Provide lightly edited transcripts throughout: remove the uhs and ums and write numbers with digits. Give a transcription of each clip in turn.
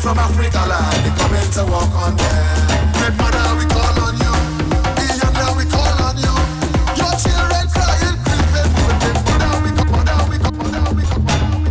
from Africa land, they coming to walk on them. Red mother, we call on you. The young lad, we call on you. Your children crying, creeping, moving. Red mother, we call, mother, we call, mother, we call, mother, we call.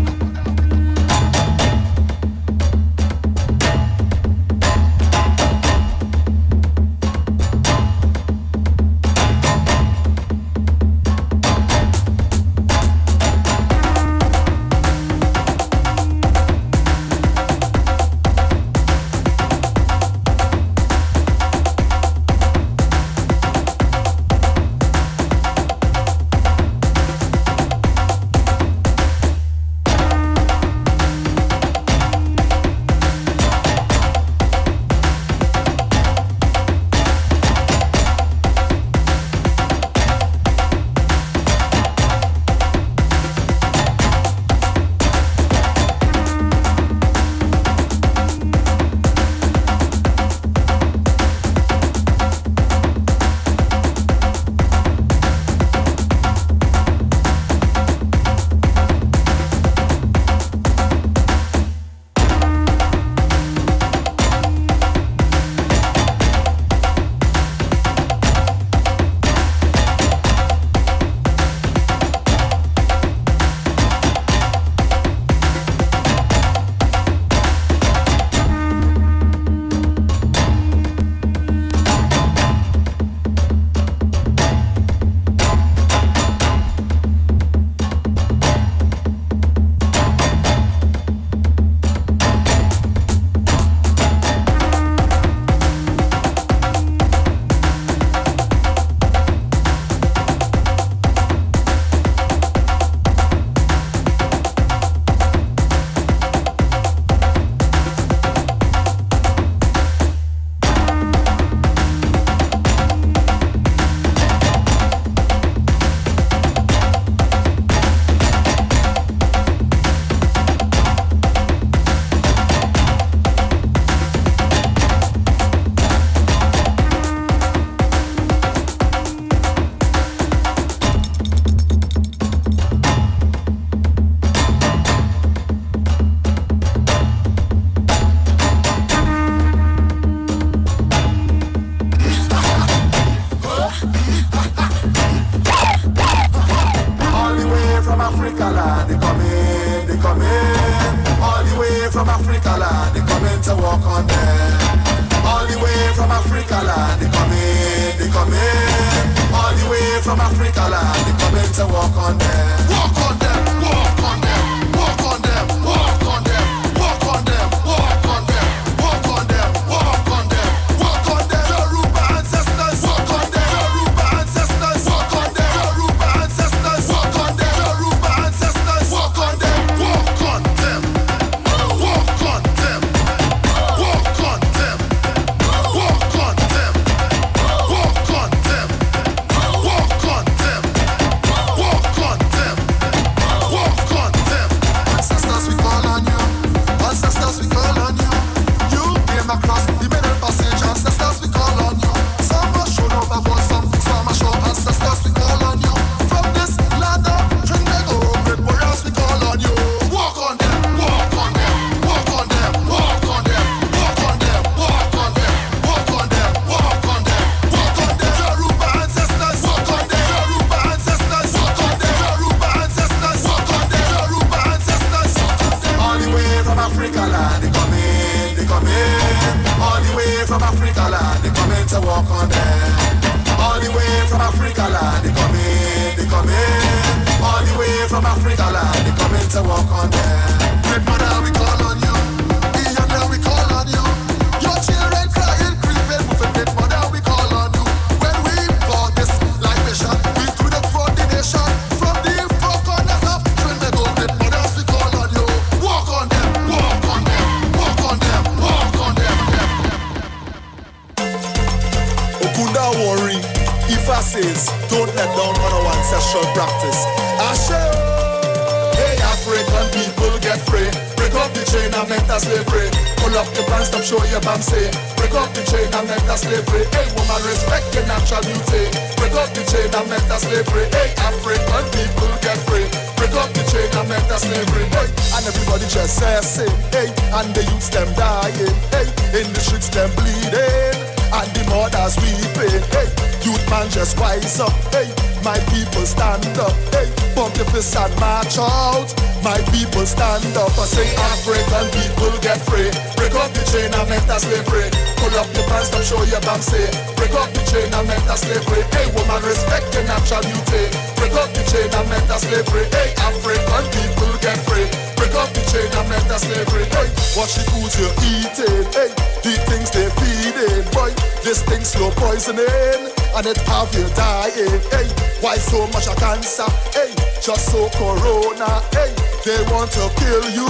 Hey woman, respect your natural beauty. Break up the chain and make the slavery. Hey African people get free. break up the chain of mental slavery. Hey, and everybody just says it. Hey, and the youths them dying. Hey, in the streets them bleeding, and the mothers weeping. Hey, youth man just wise up. Hey, my people stand up. Hey, pump your fists and march out. My people stand up. I say African people get free. Break up the chain of mental slavery. Pull up your pants, stop show your bam say. Break up the chain of mental slavery. Hey, woman, respect your natural beauty. Break up the chain of mental slavery. Hey, African people get free. Break up the chain of mental slavery. Hey, watch the foods you're eating. Hey, the things they feeding. Boy, this thing slow poisoning, and it have you dying. Hey, why so much of cancer? Hey, just so corona. Hey, they want to kill you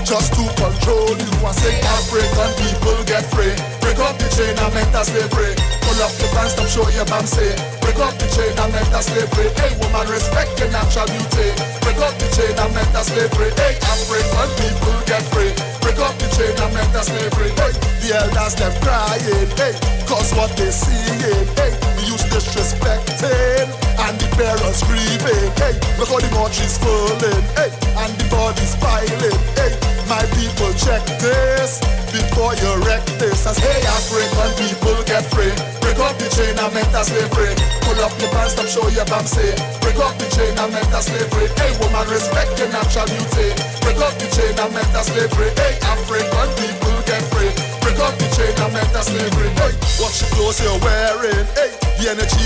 just to control you. I say African people get free. Break up the chain of mental slavery. Pull up the pants, stop show your bam say. Break up the chain of mental slavery. Hey, woman, respect your natural beauty. Break up the chain of mental slavery. Hey, African people get free. Break up the chain of mental slavery. Hey, the elders them crying. Hey, cause what they seeing. Hey, the youth disrespecting, and the parents grieving. Hey, look how the country's falling. Hey, and the body's piling. Hey, my people check this before you wreck this. As hey, African people get free. Break up the chain of mental slavery. Pull up your pants, stop show your bam say. Break up the chain of mental slavery. Hey, woman, respect your natural beauty. Break up the chain of mental slavery. Hey, African people get free. Break up the chain of mental slavery. Hey, watch the clothes you're wearing. Hey, the energy.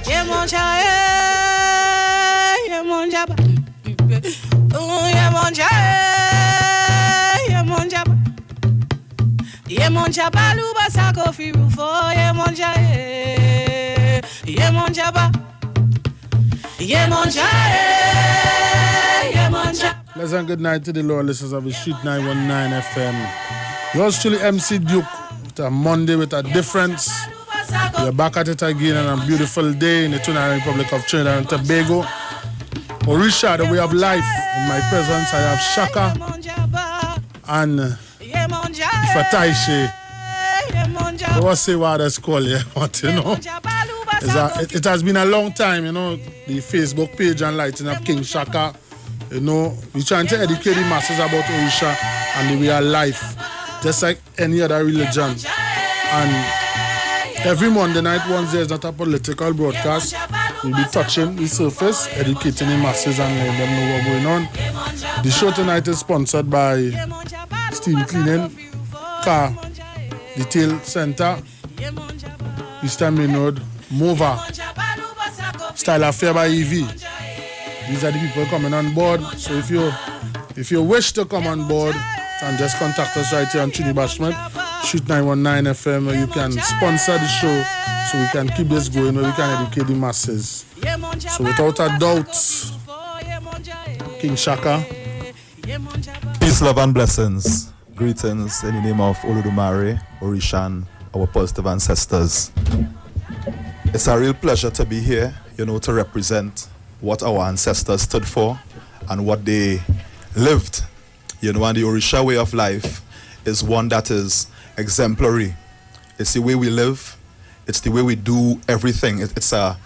Yeah, mon child, yeah, mon jab. Oh, yeah, mon child, yeah, mon jab. Yeah, mon chapa, luba sako fi rufo. Yeah, mon child, yeah, mon jaba. Yeah, mon child, yeah, mon jab. Pleasant good night to the loyal listeners of the Street 919 FM. Yours truly, MC Duke, with a Monday with a difference. We're back at it again on a beautiful day in the Trinidad Republic of Trinidad and Tobago. Orisha, the way of life. In my presence, I have Shaka and Fataishi. I was say what that's called here, but you know, it has been a long time, you know, the Facebook page and lighting up King Shaka. You know, we're trying to educate the masses about Orisha and the way of life, just like any other religion. And every Monday night, once there's not a political broadcast, we'll be touching the surface, educating the masses and letting them know what's going on. The show tonight is sponsored by Steam Cleaning, Car Detail Center, Eastern Main Road, Mova, Style Affair by EV. These are the people coming on board. So if you wish to come on board, and just contact us right here on Trini Bashment, Street 919 FM, where you can sponsor the show so we can keep this going, where we can educate the masses. So without a doubt, King Shaka. Peace, love, and blessings. Greetings in the name of Olodumare, Orishan, our positive ancestors. It's a real pleasure to be here, to represent what our ancestors stood for and what they lived. And the Orisha way of life is one that is exemplary. It's the way we live. It's the way we do everything. It's a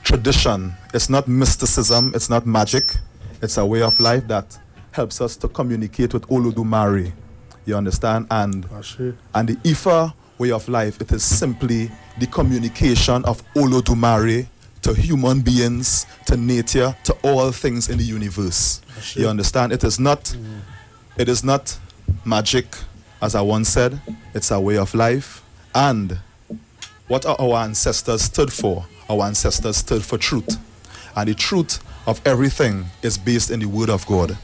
tradition. It's not mysticism. It's not magic. It's a way of life that helps us to communicate with Olodumare. You understand? And the Ifa way of life, it is simply the communication of Olodumare to human beings, to nature, to all things in the universe. You understand? It is not magic, as I once said. It's a way of life. And what our ancestors stood for? Our ancestors stood for truth. And the truth of everything is based in the word of God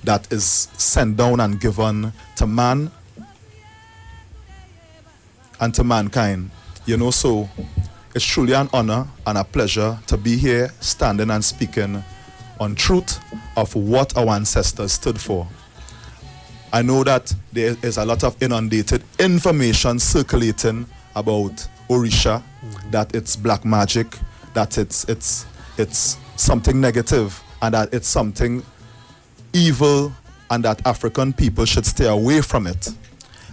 that is sent down and given to man and to mankind. So it's truly an honor and a pleasure to be here standing and speaking on truth of what our ancestors stood for. I know that there is a lot of inundated information circulating about Orisha, that it's black magic, that it's something negative, and that it's something evil, and that African people should stay away from it.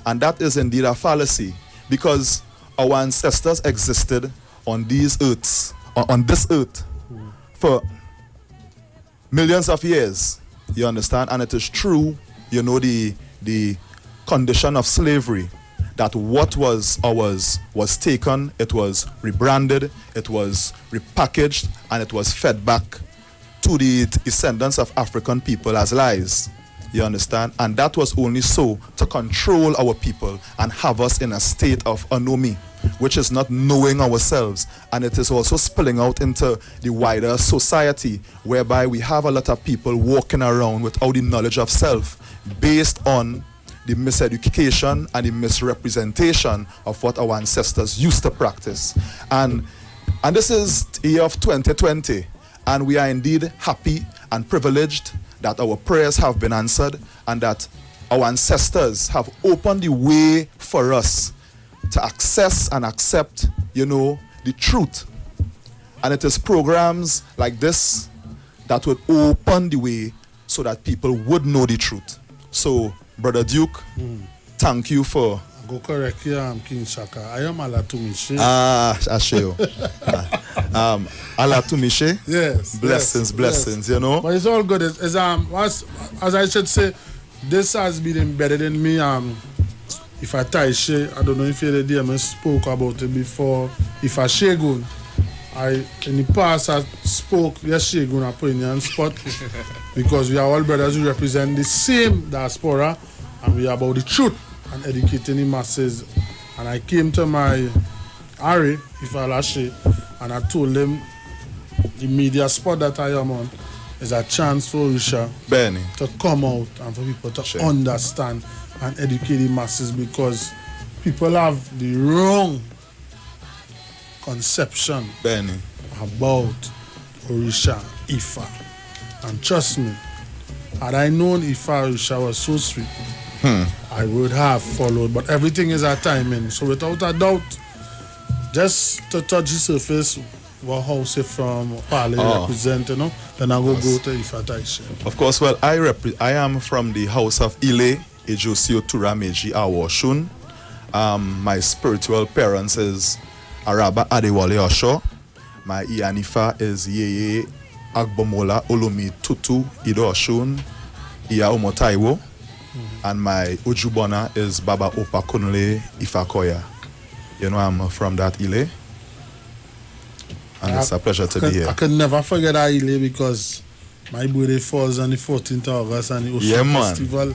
And that is indeed a fallacy, because our ancestors existed on these earths, on this earth, for millions of years. You understand? And it is true, you know, the condition of slavery, that what was ours was taken, it was rebranded, it was repackaged, and it was fed back to the descendants of African people as lies. You understand? And that was only so to control our people and have us in a state of anomie, which is not knowing ourselves. And it is also spilling out into the wider society, whereby we have a lot of people walking around without the knowledge of self, based on the miseducation and the misrepresentation of what our ancestors used to practice. And this is the year of 2020, and we are indeed happy and privileged that our prayers have been answered and that our ancestors have opened the way for us to access and accept, you know, the truth. And it is programs like this that would open the way so that people would know the truth. So, Brother Duke, thank you for... Go correct here, I'm King Shaka. I am Alatumishe. Asheo. Alatumishe. Yes. Blessings, you know. But it's all good. As I should say, this has been embedded in me. If I Taishe, I don't know if you did, I spoke about it before. If I Shegun, in the past I spoke, yes, Shegun, I put in the spot because we are all brothers who represent the same diaspora, and we are about the truth and educating the masses. And I came to my Ari, Ifalashe, and I told them the media spot that I am on is a chance for Orisha to come out and for people to understand and educate the masses, because people have the wrong conception about Orisha, Ifa. And trust me, had I known Ifa Orisha was so sweet, I would have followed, but everything is at timing. So without a doubt, just to touch the surface, what house is from, Pali represent, you know, then I will go to Ifa Taishe. Of course, well, I am from the house of Ile, Ejosio Turameji Awoshun. My spiritual parents is Araba Adewale Osho. My Ianifa is Yeye Agbomola Olomi Tutu Ido Oshun, Iya Omotaiwo. And my Ujubona is Baba Opa Kunle Ifakoya. You know, I'm from that Ile. And it's a pleasure to be here. I can never forget that Ile because my birthday falls on the 14th of August and the Ocean Festival.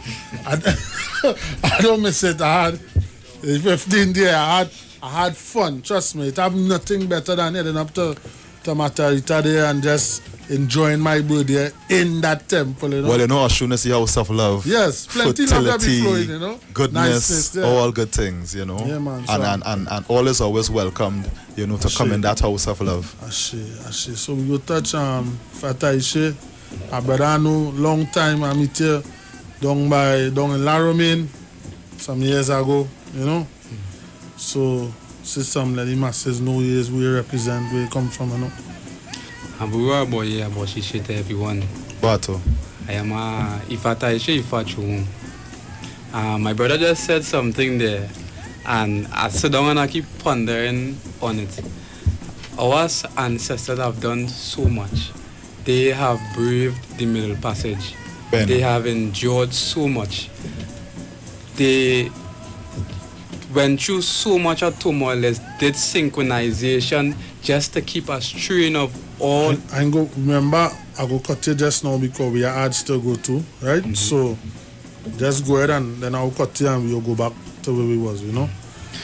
I don't miss it. I had 15 days. I had fun. Trust me. It have nothing better than heading up to Matarita there and just enjoying my birthday in that temple, you know. Well, you know, Oshun is the house of love. Yes, plenty of love flowing, you know. Goodness, all good things, you know. Yeah, man. And all is always welcomed, you know, to come in that house of love. Ashe. So we go touch Fataishe. A brother I know long time I meet here down in Laramine some years ago, you know. So system that the masses know is we represent, where we come from, you know. Abura boy, Aboshishe to everyone. Bato. I am Ifataishe Ifachu. My brother just said something there, and I sit down and I keep pondering on it. Our ancestors have done so much. They have braved the Middle Passage. They have endured so much. They went through so much of turmoil. They did synchronization just to keep a strain of all. I go remember I go cut you just now because we are ads to go to, right? Mm-hmm. So just go ahead and then I'll cut you and we'll go back to where we was, you know.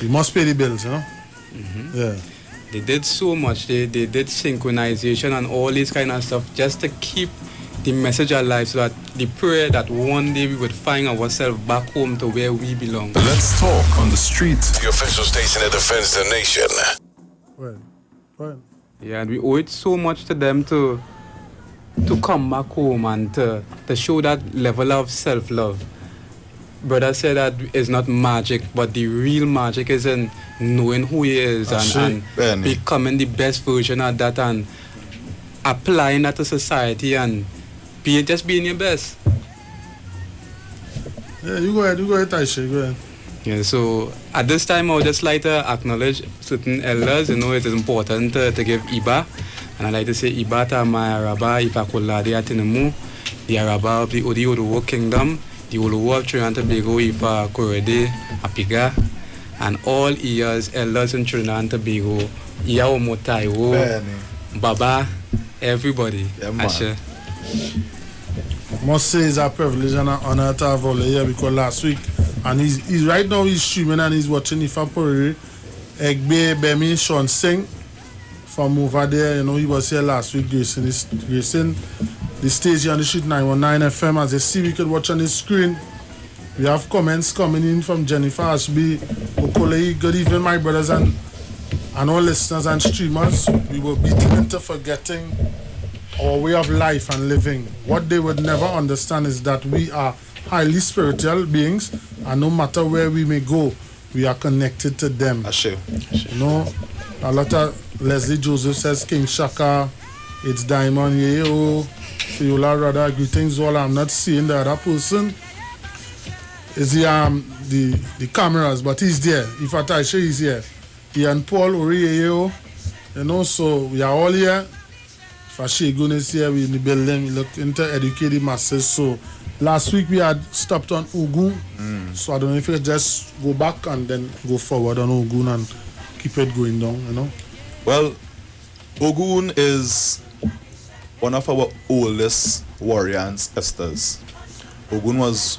We must pay the bills, you know. Mm-hmm. Yeah. They did so much. They did synchronization and all this kind of stuff just to keep the message alive, so that the prayer that one day we would find ourselves back home to where we belong. Let's talk on the street. The official station that defends the nation. Well. Yeah, and we owe it so much to them to come back home and to show that level of self-love. Brother said that it's not magic, but the real magic is in knowing who he is and becoming the best version of that and applying that to society and just being your best. Yeah, you go ahead, Taishe, go ahead. Yeah, so at this time I would just like to acknowledge certain elders. You know, it is important to give Iba And I like to say, Ibata my Araba, Ifakola, the Atinemu, the Araba of the Odioluwo Kingdom, the Oluwo of Trinidad and Tobago, Ifa Korede, Apiga, and all ears, elders in Trinidad and Tobago, Yao Motaiwo, Baba, everybody. Yeah, man. Ashe. Must say it's a privilege and an honor to have all here because last week, and he's right now he's streaming and he's watching Ifa Porere, Egbe, Bemi, Sean Singh from over there. You know, he was here last week gracing the stage here on the street 919 FM. As you see, we could watch on the screen. We have comments coming in from Jennifer Ashby, Okole. Good evening, my brothers and all listeners and streamers. We were beaten into forgetting our way of life and living. What they would never understand is that we are highly spiritual beings, and no matter where we may go, we are connected to them. Ashe. You know, a lot of Leslie Joseph says King Shaka, it's Diamond Yeo, Fiola Rada, greetings all. I'm not seeing the other person. Is the cameras, but he's there. If Ataisha is here. He and Paul Ori Yeo, you know, so we are all here. Fashigun is here, we in the building, we look into educating masses. So last week we had stopped on Ogun, so I don't know if we just go back and then go forward on Ogun and keep it going down, you know. Well, Ogun is one of our oldest warrior ancestors. Ogun was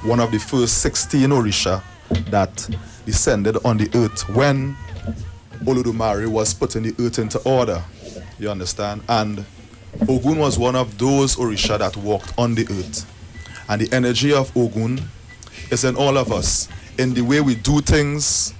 one of the first 16 Orisha that descended on the earth when Olodumare was putting the earth into order. You understand? And Ogun was one of those Orisha that walked on the earth. And the energy of Ogun is in all of us, in the way we do things,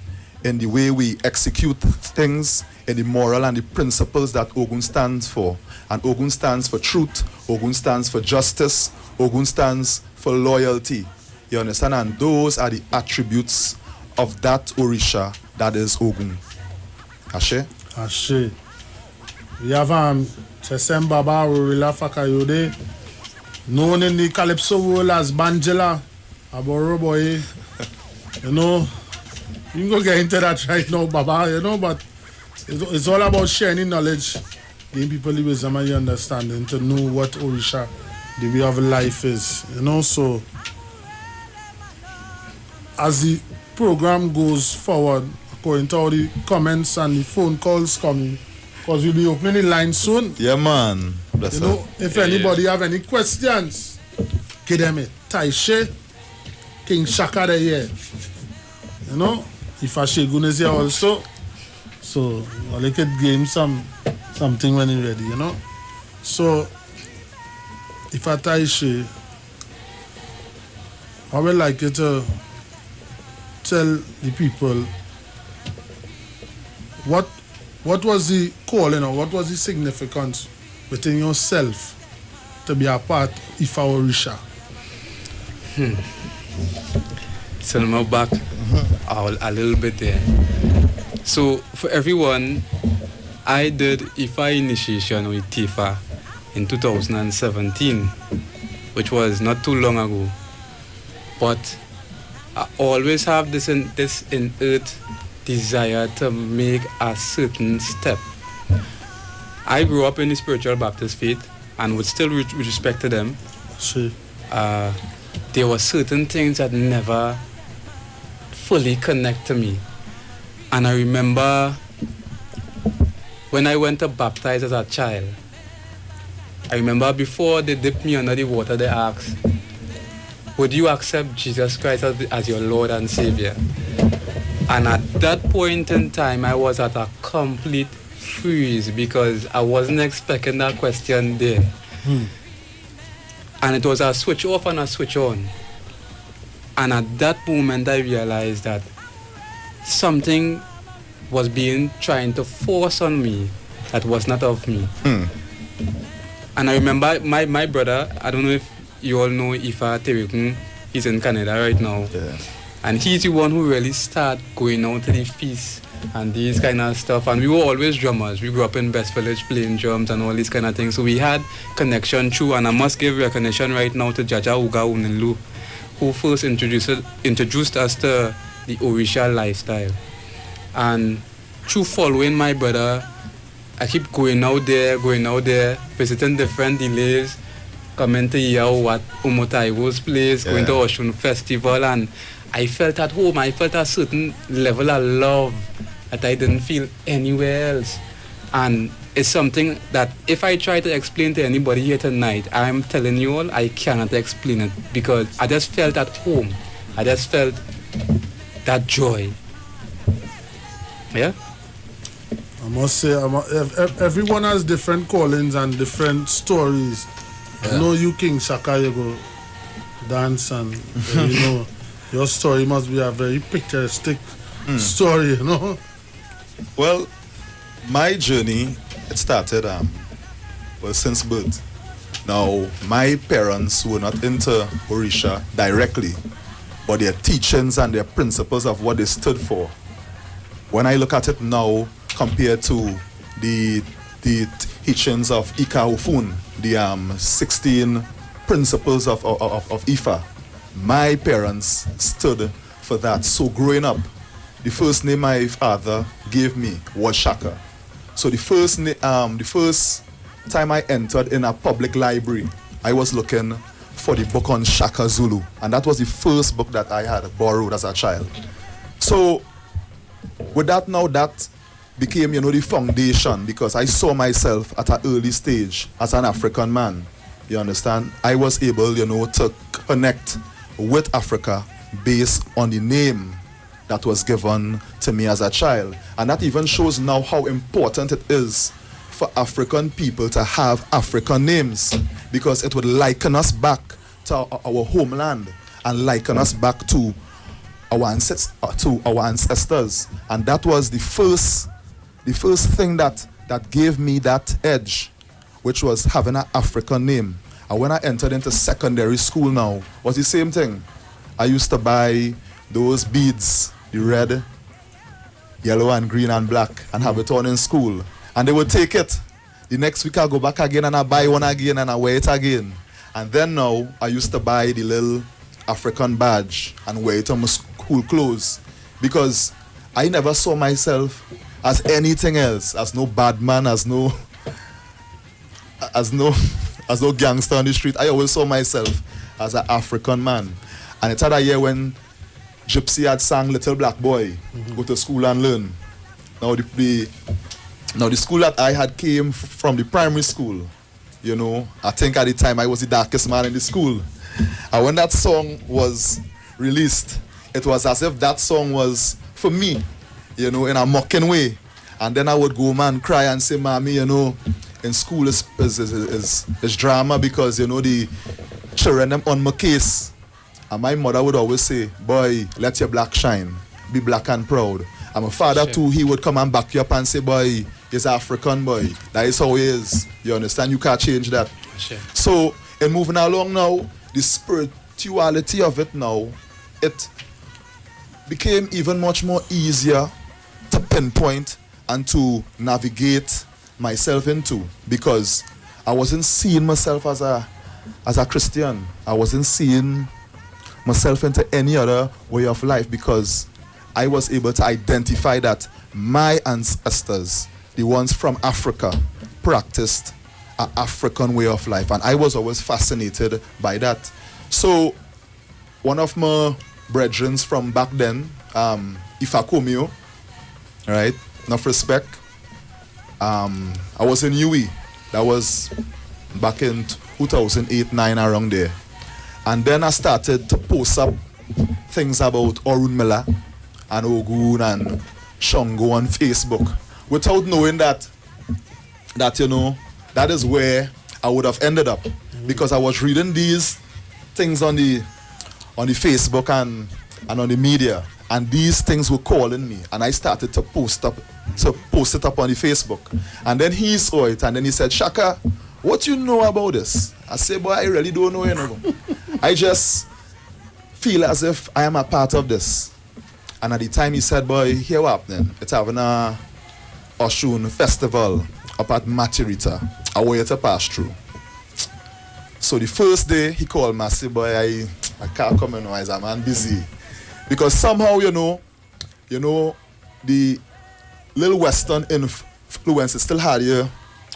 in the way we execute things, in the moral and the principles that Ogun stands for. And Ogun stands for truth, Ogun stands for justice, Ogun stands for loyalty. You understand? And those are the attributes of that Orisha that is Ogun. Ashe? Ashe. We have Chesem Baba Urila Fakayode, known in the Calypso world as Banjela, Aboro boy. You know, you can go get into that right now, Baba, you know, but it's all about sharing knowledge, giving people the wisdom and the understanding to know what Orisha, the way of life is, you know. So as the program goes forward, according to all the comments and the phone calls coming, because we'll be opening the line soon. Yeah, man. Bless you know, if anybody have any questions, give them it. Taishe, King Shaka the here. You know, if Ashegun is here also, so I could give him something when he's ready, you know. So, if I Taishe, I would like you to tell the people what was the calling or what was the significance within yourself to be a part of Ifa Orisha? So I'm back a little bit there. So for everyone, I did Ifa initiation with Tifa in 2017, which was not too long ago. But I always have this innate desire to make a certain step. I grew up in the spiritual Baptist faith and would still with respect to them. Sure. There were certain things that never fully connect to me. And I remember when I went to baptize as a child, I remember before they dipped me under the water, they asked, would you accept Jesus Christ as your Lord and Savior? And at that point in time, I was at a complete freeze because I wasn't expecting that question there. And it was a switch off and a switch on. And at that moment, I realized that something was trying to force on me that was not of me. And I remember my brother, I don't know if you all know Ifa Terikun, he's in Canada right now. Yeah. And he's the one who really started going out to the feasts and these kind of stuff. And we were always drummers. We grew up in Best Village playing drums and all these kind of things. So we had connection through, and I must give recognition right now to Jaja Uga Unenlu, who first introduced us to the Orisha lifestyle. And through following my brother, I keep going out there, visiting different delays, coming to hear what Umotaiwo's plays, going to Oshun Festival, and I felt at home. I felt a certain level of love that I didn't feel anywhere else. And it's something that if I try to explain to anybody here tonight, I'm telling you all, I cannot explain it because I just felt at home. I just felt that joy. Yeah? I must say, everyone has different callings and different stories. I know you, King Shaka, you go dance and, you know, your story must be a very picturesque story, you know? Well, my journey, it started since birth. Now, my parents were not into Orisha directly, but their teachings and their principles of what they stood for. When I look at it now, compared to the teachings of Ika Ofun, the 16 principles of Ifa, my parents stood for that. So growing up, the first name my father gave me was Shaka. So the first time I entered in a public library, I was looking for the book on Shaka Zulu, and that was the first book that I had borrowed as a child. So with that now, that became, you know, the foundation, because I saw myself at an early stage as an African man. You understand? I was able, you know, to connect with Africa based on the name that was given to me as a child. And that even shows now how important it is for African people to have African names, because it would liken us back to our homeland and liken us back to our ancestors. And that was the first thing that gave me that edge, which was having an African name. And when I entered into secondary school now, was the same thing. I used to buy those beads, the red, yellow and green and black, and have it on in school. And they would take it. The next week I go back again and I buy one again and I wear it again. And then now I used to buy the little African badge and wear it on my school clothes, because I never saw myself as anything else, as no bad man, as no gangster on the street. I always saw myself as an African man. And it's had a year when Gypsy had sang Little Black Boy, go to school and learn. Now the school that I had came from the primary school. You know, I think at the time I was the darkest man in the school. And when that song was released, it was as if that song was for me, you know, in a mocking way. And then I would go home and cry and say, Mommy, you know, in school is drama, because, you know, the children them on my case. And my mother would always say, boy, let your black shine. Be black and proud. And my father too, he would come and back you up and say, boy, he's African, boy. That is how he is. You understand? You can't change that. Sure. So, in moving along now, the spirituality of it now, it became even much more easier to pinpoint and to navigate myself into, because I wasn't seeing myself as a Christian. I wasn't seeing myself into any other way of life, because I was able to identify that my ancestors, the ones from Africa, practiced an African way of life, and I was always fascinated by that. So one of my brethren from back then, Ifakomio, right, enough respect, I was in UE. That was back in 2008-9, around there. And then I started to post up things about Orun Miller and Ogun and Shango on Facebook, without knowing that you know, that is where I would have ended up, because I was reading these things on the Facebook and on the media, and these things were calling me, and I started to post it up on the Facebook. And then he saw it, and then he said, Shaka, what you know about this? I said, boy, I really don't know, you know. I just feel as if I am a part of this. And at the time he said, boy, here what then? It's having a Oshun festival up at Matirita. I want you to pass through. So the first day he called me, I said, boy, I can't come in, I'm busy. Because somehow, you know, the little Western influence, it still had you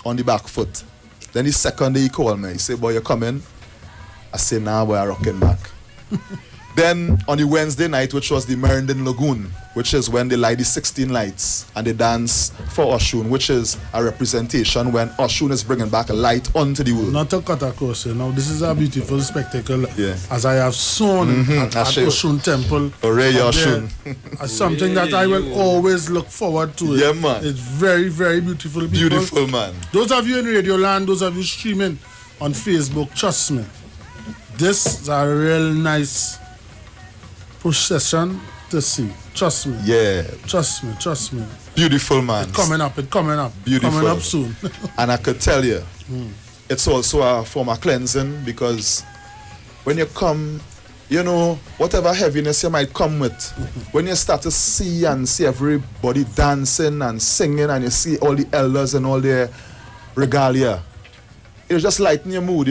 on the back foot. Then the second day he called me, he said, boy, you coming? I said, nah, boy, I'm rocking back. Then on the Wednesday night, which was the Merindon Lagoon, which is when they light the 16 lights and they dance for Oshun, which is a representation when Oshun is bringing back a light onto the world. Not to cut across, this is a beautiful spectacle. Yeah. As I have shown at Oshun Temple. Hooray, Oshun. Something that I will always look forward to. Yeah, man. It's very, very beautiful. People. Beautiful, man. Those of you in Radio Land, those of you streaming on Facebook, trust me, this is a real nice procession to see. Trust me. Yeah. Trust me. Beautiful, man. It's coming up. Beautiful. Coming up soon. And I could tell you, it's also a form of cleansing, because when you come, whatever heaviness you might come with, when you start to see everybody dancing and singing, and you see all the elders and all their regalia, it'll just lighten your mood,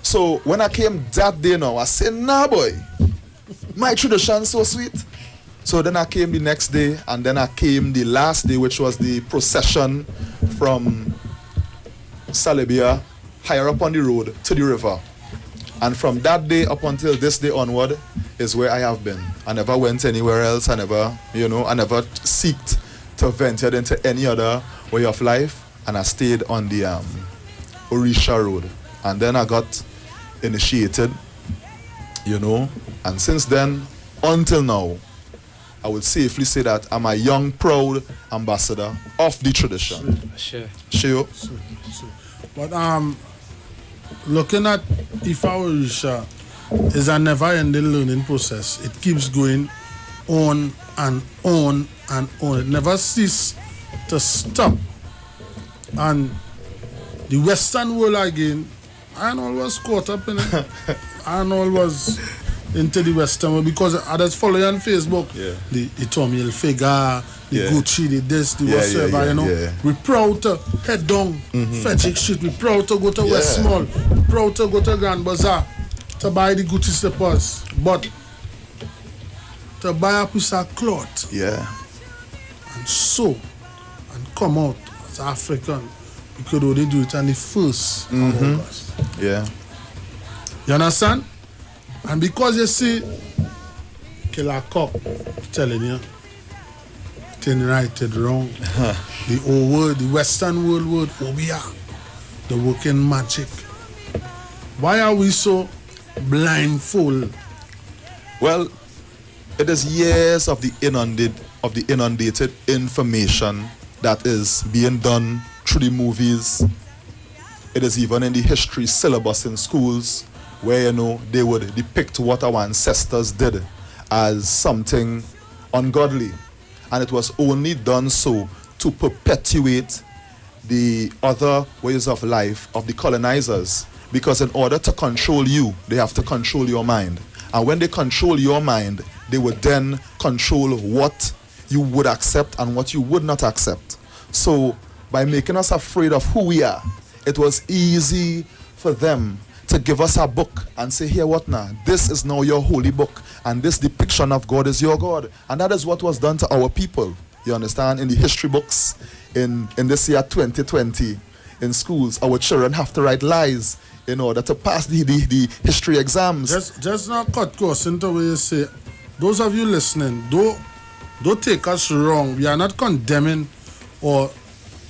So when I came that day now, I said, nah, boy, my tradition's so sweet. So then I came the next day, and then I came the last day, which was the procession from Salibia, higher up on the road to the river. And from that day up until this day onward is where I have been. I never went anywhere else. I never seeked to venture into any other way of life. And I stayed on the Orisha road. And then I got initiated, and since then, until now, I would safely say that I'm a young, proud ambassador of the tradition. Sure. But looking at Ifa Orisha is a never-ending learning process. It keeps going on and on and on. It never ceases to stop. And the Western world again, Arnold was caught up in it. Arnold was into the Western world because others follow you on Facebook. Yeah. The Tommy Hilfiger, the Gucci, the this, the whatsoever, We're proud to head down Frederick Street. We're proud to go to West Mall. We're proud to go to Grand Bazaar to buy the Gucci slippers. But to buy a piece of cloth and sew and come out as African, you could only do it on the 1st of August. Yeah. You understand? And because you see, Killer Cock telling you, thing right, thing wrong. The old word, the Western world word, Obia, the working magic. Why are we so blindfold? Well, it is years of the inundated information that is being done through the movies. It is even in the history syllabus in schools where they would depict what our ancestors did as something ungodly, and it was only done so to perpetuate the other ways of life of the colonizers, because in order to control you, they have to control your mind, and when they control your mind, they would then control what you would accept and what you would not accept. So by making us afraid of who we are, it was easy for them to give us a book and say, here, what now? This is now your holy book, and this depiction of God is your God. And that is what was done to our people, you understand? In the history books, in this year 2020, in schools, our children have to write lies in order to pass the history exams. Just not cut course into where you say, those of you listening, don't take us wrong. We are not condemning or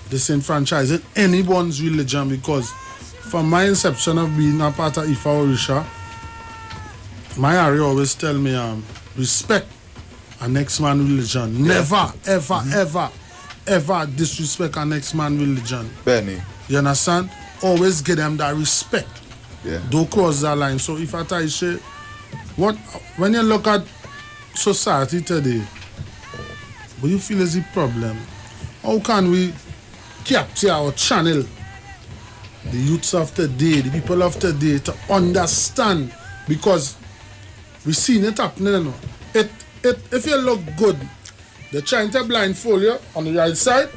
disenfranchising anyone's religion, because from my inception of being a part of Ifa Orisha, my Harry always tell me, respect a next man religion. Never, ever disrespect a next man religion. Benny. You understand? Always give them that respect. Yeah. Don't cross that line. So if I tell you, when you look at society today, what you feel is the problem? How can we capture our channel, the youths of today, the people of today, to understand? Because we've seen it happening. If you look good, they're trying to blindfold you on the right side,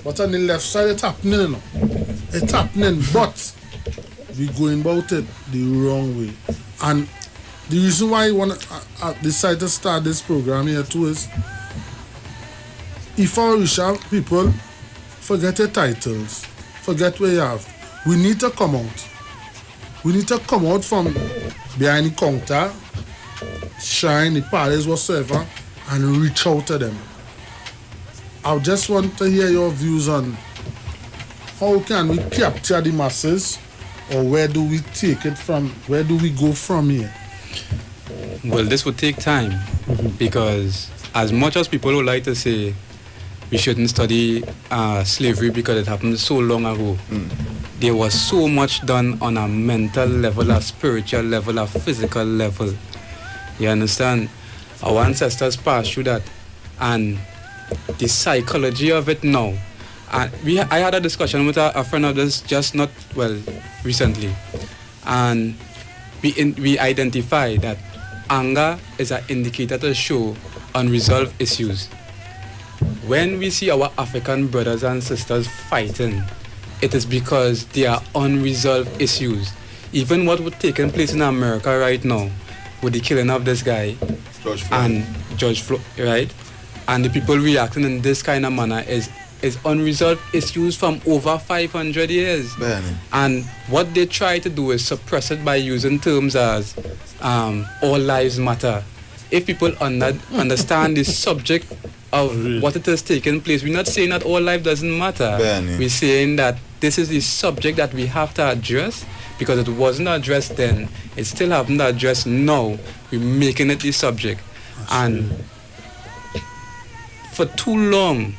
but on the left side it's happening. It's happening, but we're going about it the wrong way. And the reason why I decided to start this program here too is, Ifa Orisha people forget your titles, forget where you have. We need to come out. We need to come out from behind the counter, shrine, the palace, whatsoever, and reach out to them. I just want to hear your views on how can we capture the masses, or where do we take it from? Where do we go from here? Well, this would take time because as much as people would like to say we shouldn't study slavery because it happened so long ago, there was so much done on a mental level, a spiritual level, a physical level. You understand? Our ancestors passed through that, and the psychology of it now. I had a discussion with a friend of this recently, and we identified that anger is an indicator to show unresolved issues. When we see our African brothers and sisters fighting, it is because there are unresolved issues. Even what was taking place in America right now, with the killing of this guy, George Floyd, right? And the people reacting in this kind of manner is unresolved issues from over 500 years. And what they try to do is suppress it by using terms as all lives matter. If people understand the subject of what it is taking place, we're not saying that all life doesn't matter. We're saying that this is the subject that we have to address because it wasn't addressed then. It still haven't addressed now. We're making it the subject. And for too long,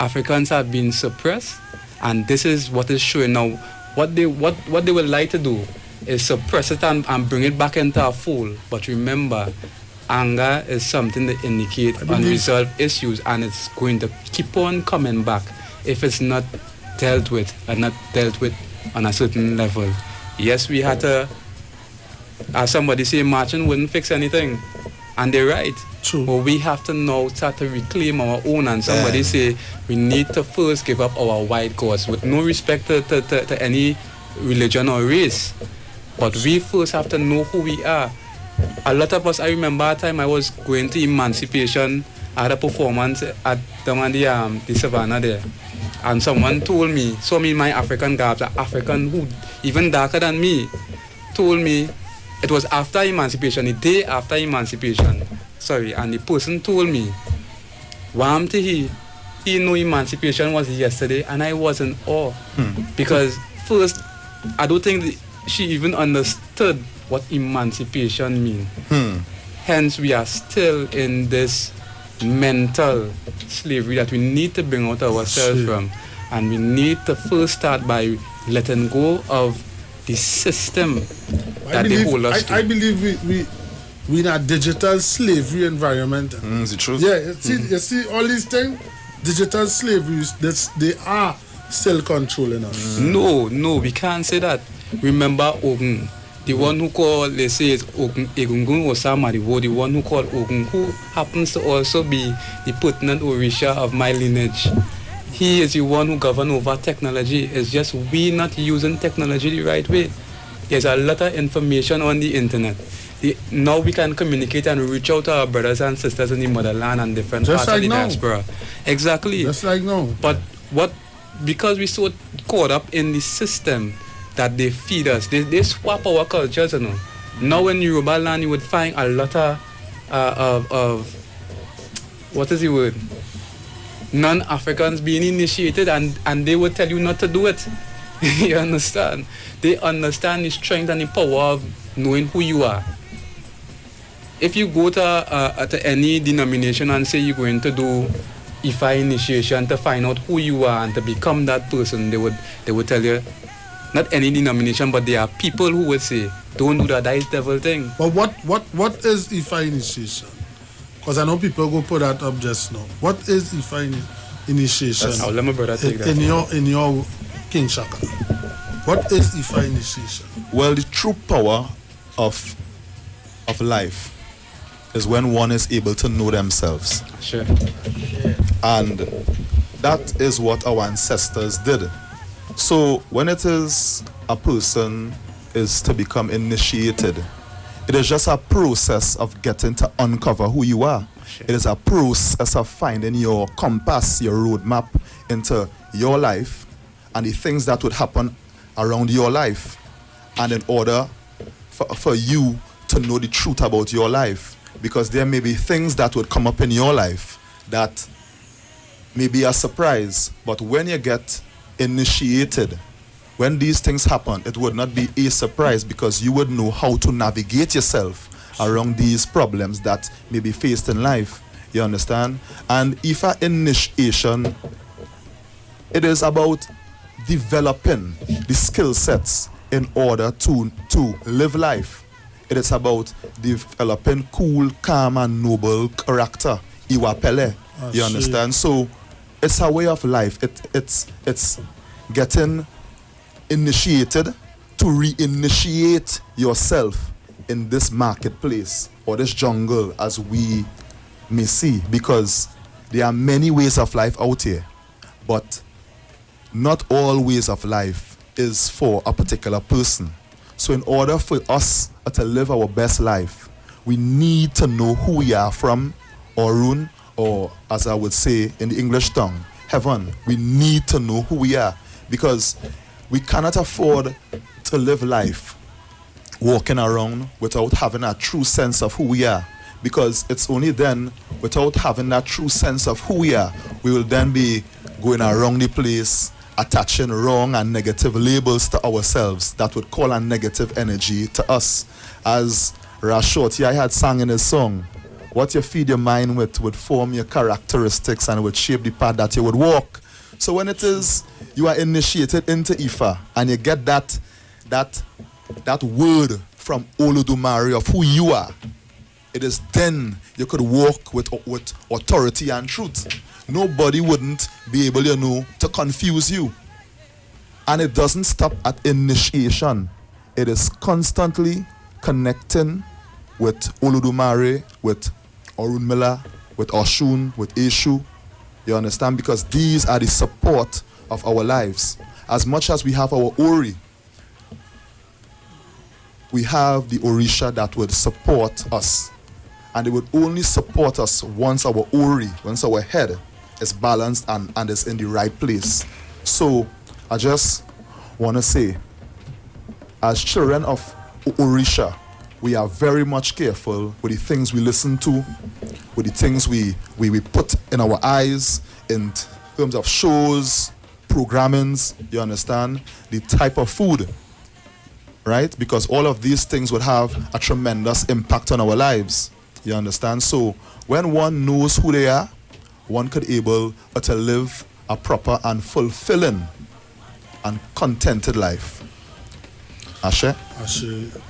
Africans have been suppressed, and this is what is showing now. What they would like to do is suppress it and bring it back into a fold. But remember, anger is something that indicates unresolved issues, and it's going to keep on coming back if it's not dealt with and not dealt with on a certain level. Yes, we had to, as somebody say, marching wouldn't fix anything, and they're right. True. But we have to now start to reclaim our own, and somebody say we need to first give up our white gods with no respect to any religion or race. But we first have to know who we are. A lot of us, I remember a time I was going to Emancipation, I had a performance at the savannah there, and someone told me, saw me in my African garb, an African who even darker than me, told me it was after Emancipation, the day after Emancipation, and the person told me, he knew Emancipation was yesterday, and I was in awe. Because first, I don't think she even understood what emancipation means. Hence, we are still in this mental slavery that we need to bring out ourselves from. And we need to first start by letting go of the system that they hold us to. I believe we in a digital slavery environment. Is it true? Yeah, you see all these things, digital slavery, they are still controlling us. No, we can't say that. Remember Ogun, the one who called, let's say it's Ogun, Egungun Osamariwo, the one who called Ogun, who happens to also be the pertinent Orisha of my lineage. He is the one who governs over technology. It's just we not using technology the right way. There's a lot of information on the internet. Now we can communicate and reach out to our brothers and sisters in the motherland and different just parts like of the now. diaspora. Exactly. Just like now. But because we're so caught up in the system that they feed us, they swap our cultures, you know. Now in Yoruba land you would find a lot of what is the word? Non-Africans being initiated, and they would tell you not to do it. You understand? They understand the strength and the power of knowing who you are. If you go to any denomination and say you're going to do Ifa initiation to find out who you are and to become that person, they would tell you, not any denomination, but there are people who would say, don't do that is devil thing. But what is Ifa initiation? Because I know people go put that up just now. What is Ifa initiation? I'll let my brother take that. In your King Shaka. What is Ifa initiation? Well, the true power of life is when one is able to know themselves. Sure. And that is what our ancestors did. So when it is a person is to become initiated, it is just a process of getting to uncover who you are. It is a process of finding your compass, your roadmap into your life and the things that would happen around your life. And in order for you to know the truth about your life, because there may be things that would come up in your life that may be a surprise, but when you get initiated, when these things happen, it would not be a surprise because you would know how to navigate yourself around these problems that may be faced in life. You understand? And IFA initiation, it is about developing the skill sets in order to live life. It is about developing cool, calm, and noble character. Iwapele. You understand? So it's a way of life. It's getting initiated to reinitiate yourself in this marketplace or this jungle, as we may see, because there are many ways of life out here, but not all ways of life is for a particular person. So in order for us to live our best life, we need to know who we are from Orun, or as I would say in the English tongue, heaven. We need to know who we are, because we cannot afford to live life walking around without having a true sense of who we are, because it's only then, without having that true sense of who we are, we will then be going around the place attaching wrong and negative labels to ourselves that would call a negative energy to us. As Rashoti I had sang in his song, what you feed your mind with would form your characteristics and would shape the path that you would walk. So when it is you are initiated into IFA and you get that word from Olodumare of who you are, it is then you could walk with authority and truth. Nobody wouldn't be able, to confuse you. And it doesn't stop at initiation. It is constantly connecting with Olodumare, with Orunmila, with Oshun, with Eshu. You understand? Because these are the support of our lives. As much as we have our Ori, we have the Orisha that would support us. And it would only support us once our Ori, once our head is balanced and is in the right place. So I just want to say, as children of Orisha, we are very much careful with the things we listen to, with the things we put in our eyes in terms of shows, programmings, you understand, the type of food, right? Because all of these things would have a tremendous impact on our lives, you understand? So when one knows who they are, one could able to live a proper and fulfilling and contented life. Ashe? Ashe.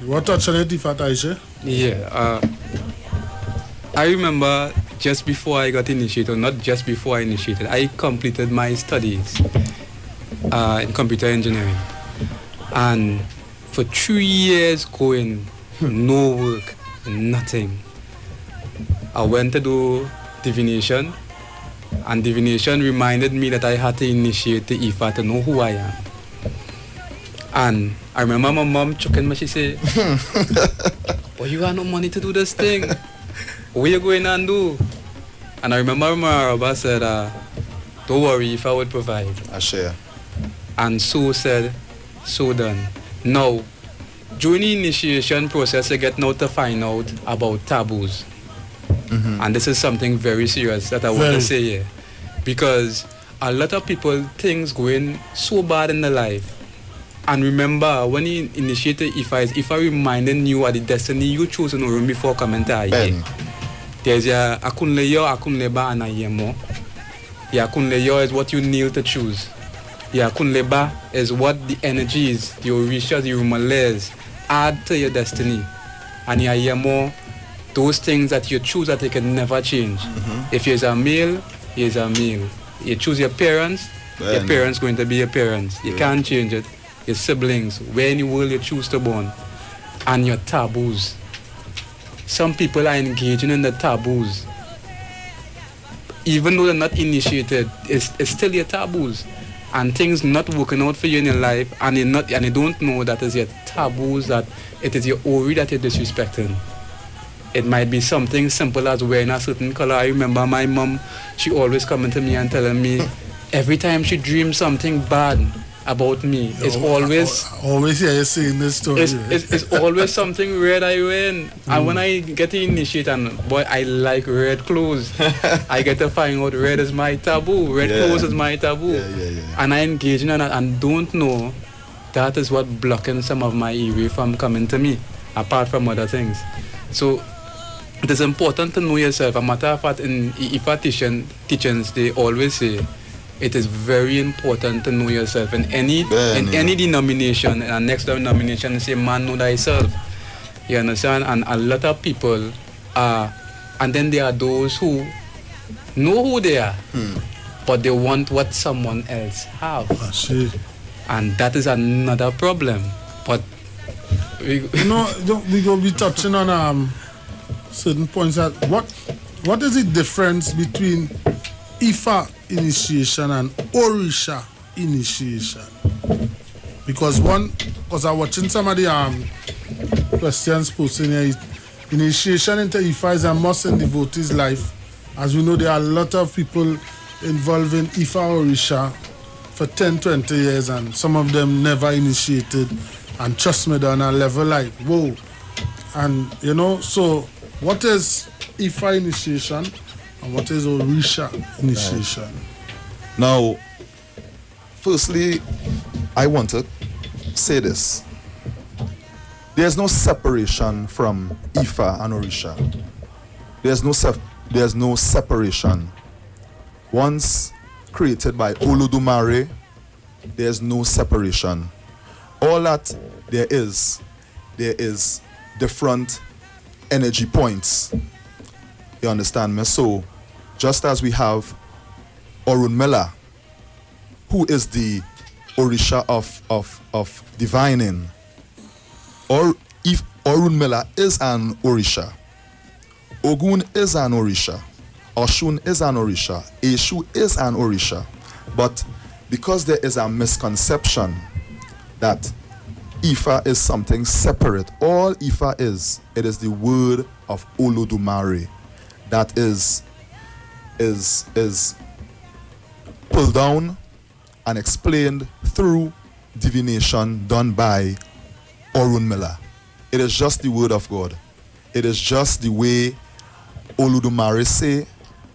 What touch on it, Ifata Ashe? Yeah. I remember just before I got initiated, not just before I initiated, I completed my studies in computer engineering. And for 3 years going, no work, nothing. I went to do divination, and divination reminded me that I had to initiate the IFA to know who I am. And I remember my mom choking me, she said, but you got no money to do this thing. What you going and do? And I remember my Rabba said, don't worry, if I would provide. I share. And so said, so done. Now, during the initiation process, I get now to find out about taboos. Mm-hmm. And this is something very serious that I want to say here. Because a lot of people, things going so bad in their life. And remember, when you initiated IFA reminding you of the destiny you chose in the room before coming to IE. There's a akunleyo, akunleba, and ayemo. Yeah, akunleyo is what you need to choose. Yeah, akunleba is what the energies, the orishas, the rumales add to your destiny. And yeah, ayemo, those things that you choose that they can never change. Mm-hmm. If you're a male, you're a male. You choose your parents, your parents going to be your parents. You can't change it. Your siblings, where in the world you choose to born, and your taboos. Some people are engaging in the taboos. Even though they're not initiated, it's still your taboos. And things not working out for you in your life, and you don't know that it's your taboos, that it is your Ori that you're disrespecting. It might be something simple as wearing a certain color. I remember my mom, she always coming to me and telling me, every time she dreams something bad about me, it's always always hear you saying this story. it's always something red I wear. And when I get to initiate, and boy, I like red clothes. I get to find out red is my taboo. Red clothes is my taboo. And I engage in that and don't know that is what blocking some of my EV from coming to me, apart from other things. So it is important to know yourself. A matter of fact, in IFA teachings, they always say it is very important to know yourself. In any denomination, and next denomination, say man know thyself. You understand? And a lot of people are, and then there are those who know who they are, but they want what someone else have. I see. And that is another problem. But we gonna be touching on certain points. That what is the difference between Ifa initiation and Orisha initiation? Because I'm watching some of the questions posted here. Initiation into Ifa is a must in devotee's life. As we know, there are a lot of people involved in Ifa Orisha for 10, 20 years, and some of them never initiated. And trust me, they're on a level like, whoa. And, so what is Ifa initiation and what is Orisha initiation? Now, firstly, I want to say this. There's no separation from Ifa and Orisha. There's no separation. Once created by Olodumare, there's no separation. All that there is different energy points. You understand me? So, just as we have Orunmila, who is the Orisha of divining, or if Orunmila is an Orisha, Ogun is an Orisha, Oshun is an Orisha, Eshu is an Orisha. But because there is a misconception that Ifa is something separate, all Ifa is, it is the word of Olodumare that is pulled down and explained through divination done by Orunmila. It is just the word of God. It is just the way Olodumare say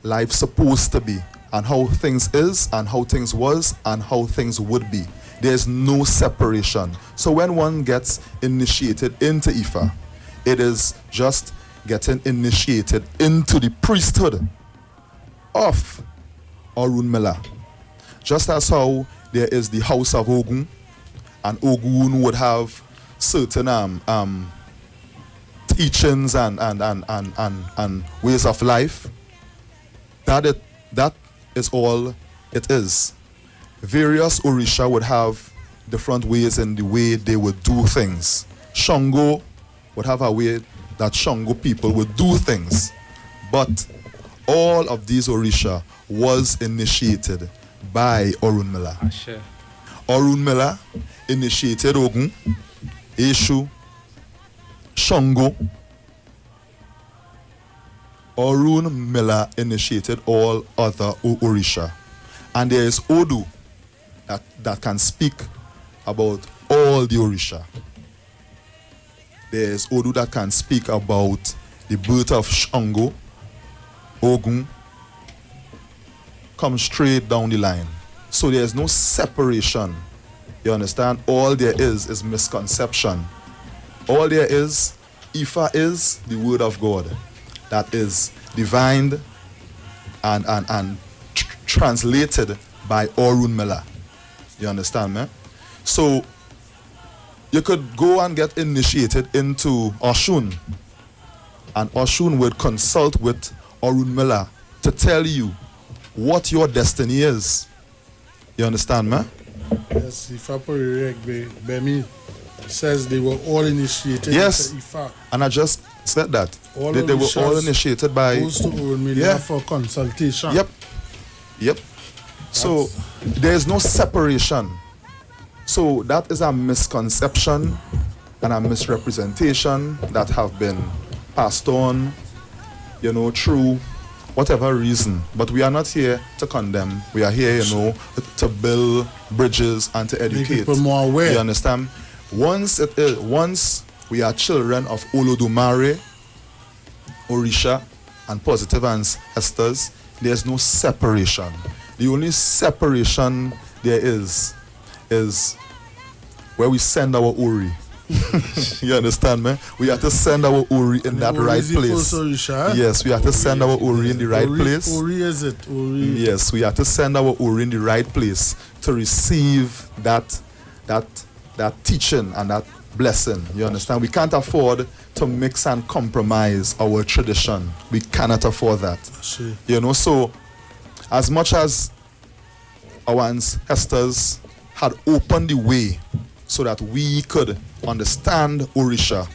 life's supposed to be, and how things is, and how things was, and how things would be. There's no separation. So when one gets initiated into Ifa, it is just getting initiated into the priesthood of Orunmila. Just as how there is the house of Ogun, and Ogun would have certain teachings and ways of life. That is all it is. Various Orisha would have different ways in the way they would do things. Shango would have a way that Shango people would do things. But all of these Orisha was initiated by Orunmila. Sure. Orunmila initiated Ogun, Eshu, Shango. Orunmila initiated all other Orisha. And there is Odu that can speak about all the Orisha. There is Odu that can speak about the birth of Shango, Ogun, come straight down the line. So there is no separation. You understand? All there is misconception. All there is, Ifa is the word of God that is divined and translated by Orunmila. You understand me? So you could go and get initiated into Oshun, and Oshun would consult with Orunmila to tell you what your destiny is. You understand me? Yes, Ifa Bemi says they were all initiated into Ifa. And I just said that. They were all initiated by goes to Orunmila for consultation. Yep. So there is no separation. So that is a misconception and a misrepresentation that have been passed on, through whatever reason. But we are not here to condemn. We are here, to build bridges and to educate. Make people more aware. You understand? Once we are children of Olodumare, Orisha, and positive ancestors, there's no separation. The only separation there is where we send our Ori. You understand, man? We have to send our Ori in that right place. Yes, we have to send our Ori in the right place. Ori is it? Ori. Yes, we have to send our Ori in the right place to receive that teaching and that blessing. You understand? We can't afford to mix and compromise our tradition. We cannot afford that. Sure. So as much as our ancestors had opened the way so that we could understand Orisha,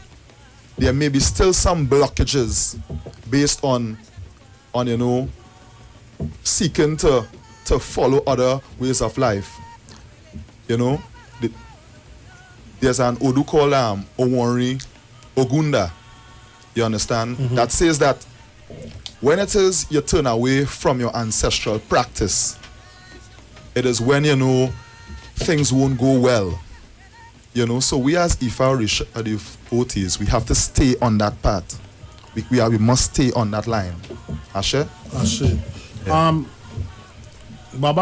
there may be still some blockages based on seeking to follow other ways of life. There's an Odu called Owori Ogunda, you understand, that says that when it is you turn away from your ancestral practice, it is when things won't go well. So we as Ifa Orisha devotees, we have to stay on that path. We must stay on that line. Ashe? Ashe. Baba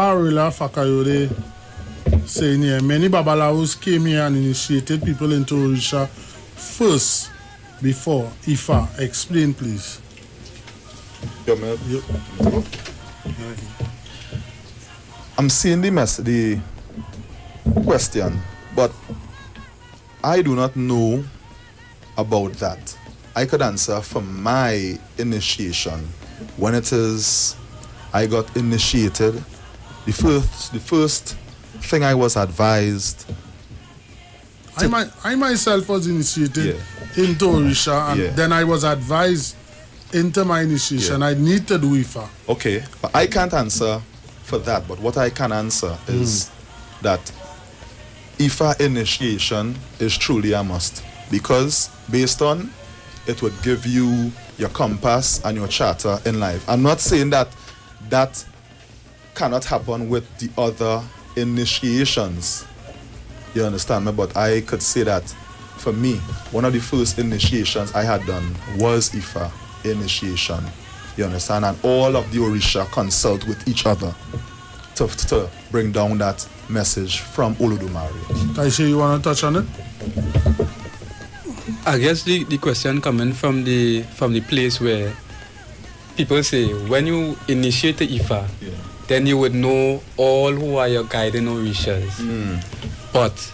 Arula Fakayode saying here, many Babalawos came here and initiated people into Orisha first before Ifa. Explain, please. I'm seeing the question, but I do not know about that. I could answer for my initiation. When it is I got initiated, the first thing I was advised. I myself was initiated into Orisha, and then I was advised into my initiation. I need to do Ifa. Okay, but I can't answer for that. But what I can answer is that Ifa initiation is truly a must, because based on it would give you your compass and your charter in life. I'm not saying that cannot happen with the other initiations. You understand me? But I could say that for me, one of the first initiations I had done was Ifa initiation. You understand? And all of the Orisha consult with each other to bring down that message from Olodumare. Taishe, you want to touch on it? I guess the question coming from the place where people say when you initiate the Ifa, then you would know all who are your guiding Orishas. But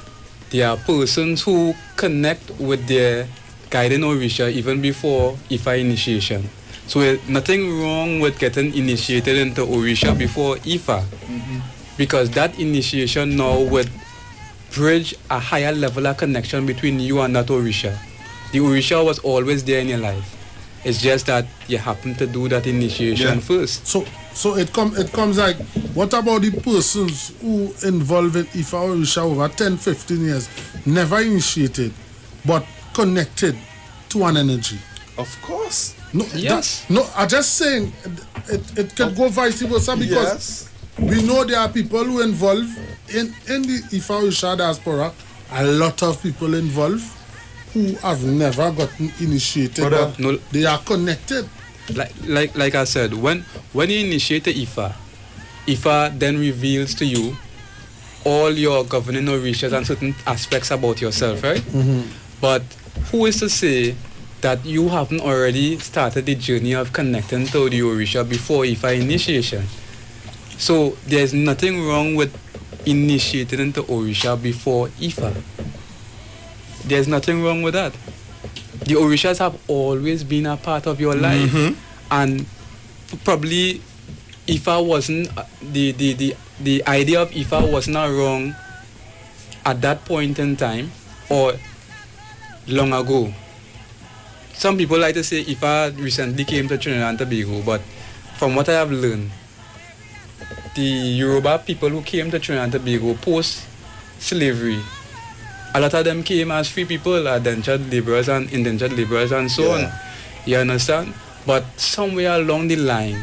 there are persons who connect with their guiding Orisha even before Ifa initiation. So nothing wrong with getting initiated into Orisha before Ifa, because that initiation now would bridge a higher level of connection between you and that Orisha. The Orisha was always there in your life. It's just that you happen to do that initiation first. So it comes like, what about the persons who involved in Ifa Orisha over 10, 15 years, never initiated, but connected to an energy? Of course. No, I'm just saying it can go vice versa, because we know there are people who involved in the Ifa Orisha diaspora, a lot of people involved who have never gotten initiated, but they are connected. Like I said, when you initiate the Ifa then reveals to you all your governing Orishas and certain aspects about yourself, right? But who is to say that you haven't already started the journey of connecting to the Orisha before Ifa initiation? So there's nothing wrong with initiating into Orisha before Ifa. There's nothing wrong with that. The Orishas have always been a part of your life, and probably Ifa wasn't the idea of Ifa was not wrong at that point in time or long ago. Some people like to say Ifa recently came to Trinidad and Tobago, but from what I have learned, the Yoruba people who came to Trinidad and Tobago post-slavery, a lot of them came as free people, indentured laborers and so on. You understand? But somewhere along the line,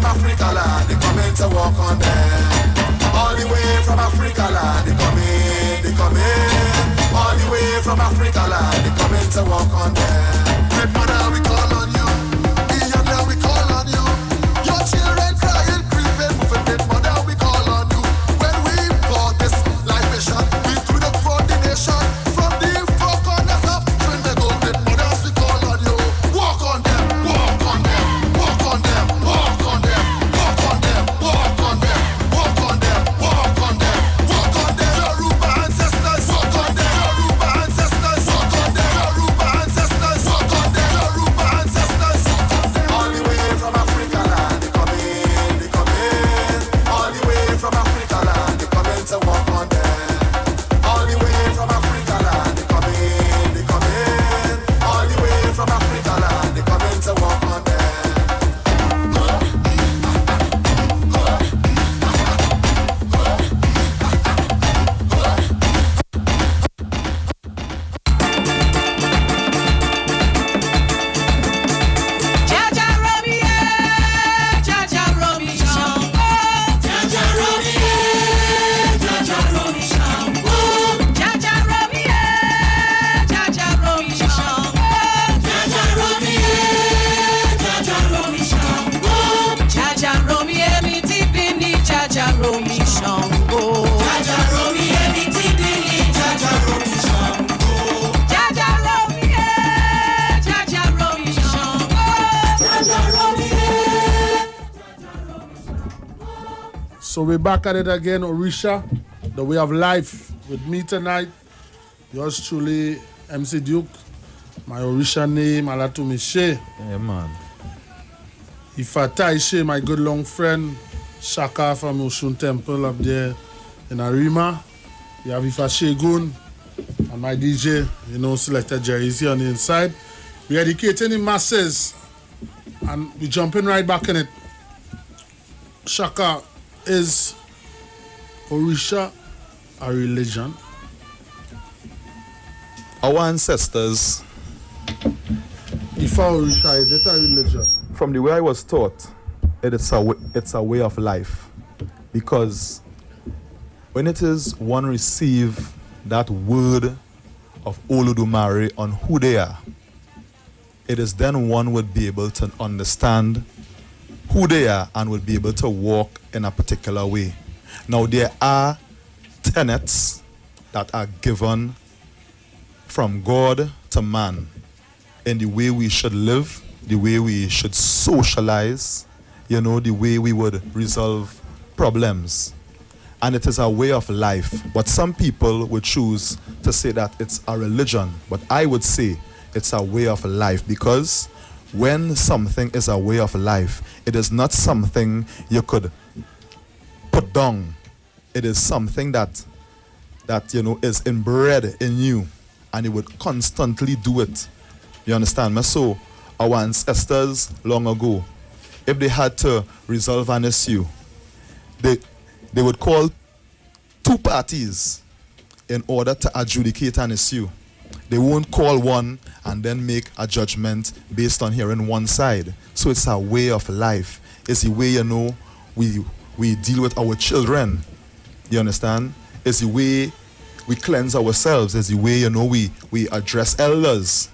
from Africa land, they coming to walk on them. All the way from Africa land, they come in. All the way from Africa land, they coming to walk on them. Red mother, we call on you. Young we call on you. Your children crying, creeping, moving. Red mother, we call on you. When we got this life mission, we threw the front the nation. From the four corners of Trinidad, red mothers, we call on you. Walk on them, walk on them, walk on them, walk on them, walk on them, walk on them, walk on them, walk on them, walk on them. Yoruba ancestors, walk on them. Yoruba ancestors, walk on them. Yoruba ancestors, walk on them. Yoruba ancestors. All the way from Africa land, they come in, they come in. All the way from Africa land, they come in to walk on them. All the way from Africa land, they come in, they come in. All the way from Africa land, they come in to walk on them. Jaja Romy, Jaja Romy Shango. Jaja Romy, Jaja Romy Shango. Jaja Romy, Jaja Romy Shango. Jaja Romy, Jaja Romy Shango. Jaja Romy, emi tipini Jaja Romy Shango. Jaja Romy, emi tipini Jaja Romy Shango. Jaja Romy, Jaja Romy Shango. Jaja Romy. So we're back at it again, Orisha, the way of life with me tonight. Yours truly, MC Duke. My Orisha name, Alatumishe. Yeah, man. Ifa Taishe, my good long friend, Shaka from Oshun Temple up there in Arima. We have Ifa Shegun and my DJ, Selector Jerry is here on the inside. We're educating the masses and we're jumping right back in it. Shaka, is Orisha a religion? Our ancestors, Ifa Orisha, is it a religion? from the way I was taught, it's a way of life. Because when it is one receive that word of Olodumare on who they are, it is then one would be able to understand who they are and would be able to walk in a particular way. Now there are tenets that are given from God to man in the way we should live, the way we should socialize, the way we would resolve problems. And it is a way of life. But some people would choose to say that it's a religion. But I would say it's a way of life, because when something is a way of life, it is not something you could put down. It is something that is inbred in you, and you would constantly do it. You understand me? So our ancestors long ago, if they had to resolve an issue, they would call two parties in order to adjudicate an issue. They won't call one and then make a judgment based on hearing one side. So it's a way of life. It's the way, we deal with our children. You understand? It's the way we cleanse ourselves. It's the way, we address elders.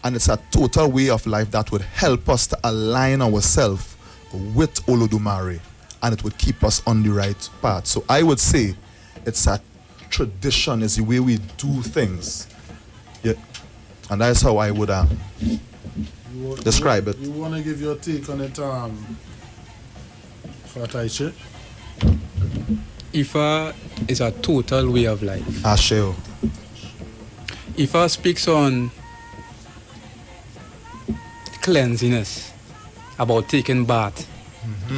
And it's a total way of life that would help us to align ourselves with Olodumare, and it would keep us on the right path. So I would say it's a tradition, it's the way we do things. Yeah. And that's how I would describe it. You want to give your take on it, Fataiche? Ifa is a total way of life. Asheo. Ifa speaks on cleanliness, about taking bath,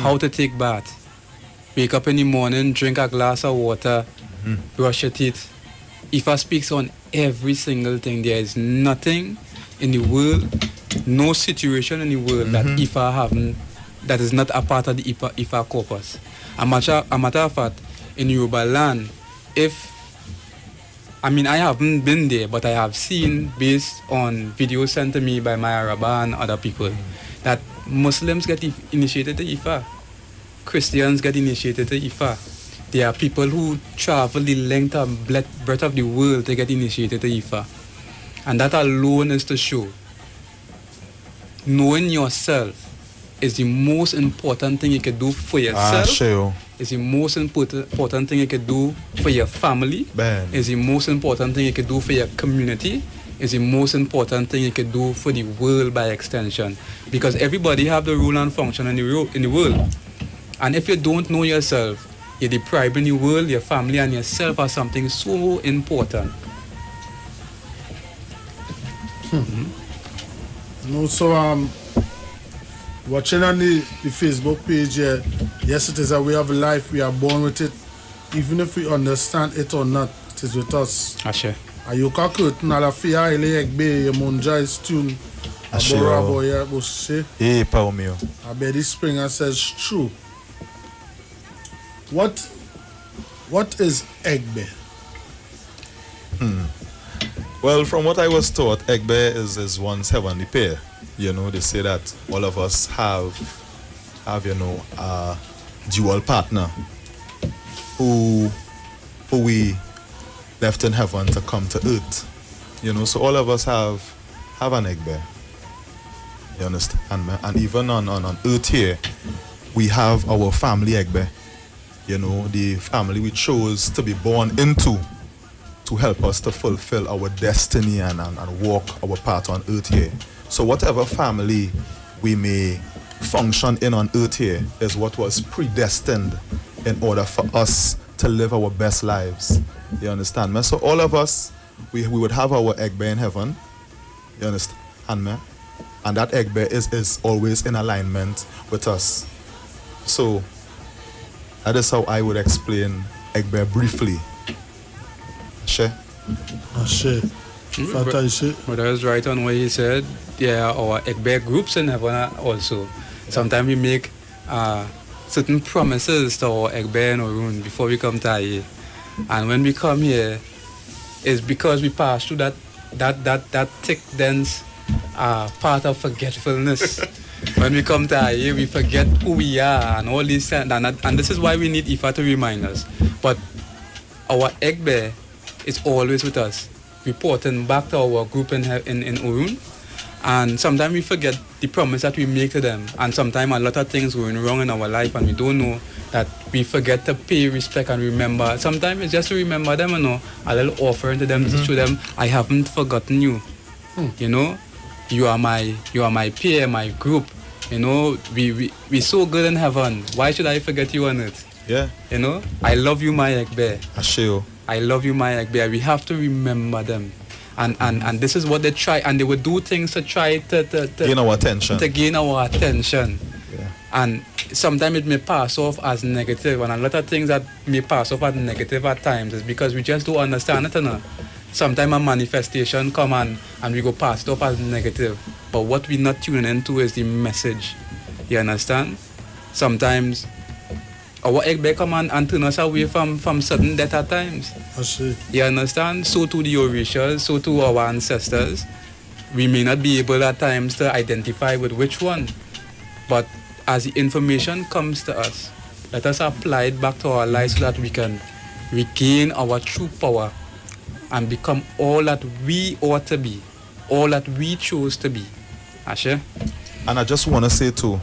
how to take bath. Wake up in the morning, drink a glass of water, brush your teeth. Ifa speaks on every single thing. There is nothing in the world, no situation in the world that Ifa haven't, that is not a part of the Ifa corpus. A matter of fact, in Yoruba land, I haven't been there, but I have seen, based on videos sent to me by my Araba and other people, that Muslims get initiated to Ifa. Christians get initiated to Ifa. There are people who travel the length and breadth of the world to get initiated to Ifa. And that alone is to show knowing yourself is the most important thing you can do for yourself. Sure. It's the most important thing you can do for your family. Ben. It's the most important thing you can do for your community. It's the most important thing you can do for the world by extension. Because everybody have the role and function in the world. And if you don't know yourself, you're depriving the world, your family, and yourself of something so important. No, so watching on the Facebook page here, yes, it is a way of life. We are born with it. Even if we understand it or not, it is with us. Ashe. Ayoka curtain ala fia ele ekbe monja is tune. Ashe, Abora oh. boya boshe. Hey, Paumio. Abedi Springer says true. What is Egbe? Well, from what I was taught, Egbe is one's heavenly pair. You know, they say that all of us have a dual partner who we left in heaven to come to earth. You know, so all of us have an Egbe. You understand? And even on earth here, we have our family Egbe. You know, the family we chose to be born into to help us to fulfill our destiny and walk our path on earth here. So whatever family we may function in on earth here is what was predestined in order for us to live our best lives. You understand me? So all of us, we would have our Egbe in heaven. You understand me? And that Egbe is always in alignment with us. So that is how I would explain Egbe briefly. Sure. Ashe. Fata Ishe. But I was right on what he said. There are our Egbe groups in heaven also. Sometimes we make certain promises to our Egbe and Orun before we come to Aye. And when we come here, it's because we pass through that thick, dense part of forgetfulness. When we come to Aye, we forget who we are and all this. And this is why we need Ifa to remind us. But our Egbe is always with us, reporting back to our group in Orun. And sometimes we forget the promise that we make to them. And sometimes a lot of things going wrong in our life and we don't know that we forget to pay respect and remember. Sometimes it's just to remember them, you know, a little offering to them to show them, I haven't forgotten you. You know, you are my peer, my group. You know, we so good in heaven. Why should I forget you on it? Yeah. You know, I love you, my Egbe. Asheo. I love you, my Egbe. We have to remember them. And this is what they try, and they would do things to try to gain our attention. To gain our attention. Yeah. And sometimes it may pass off as negative, and a lot of things that may pass off as negative at times is because we just don't understand it. You know? Sometimes a manifestation come and we go past it off as negative. But what we're not tuning into is the message. You understand? Sometimes our Egbe come and turn us away from sudden death at times. You understand? So to the Orishas, so to our ancestors. We may not be able at times to identify with which one. But as the information comes to us, let us apply it back to our lives so that we can regain our true power and become all that we ought to be, all that we chose to be. Ashe? And I just want to say too,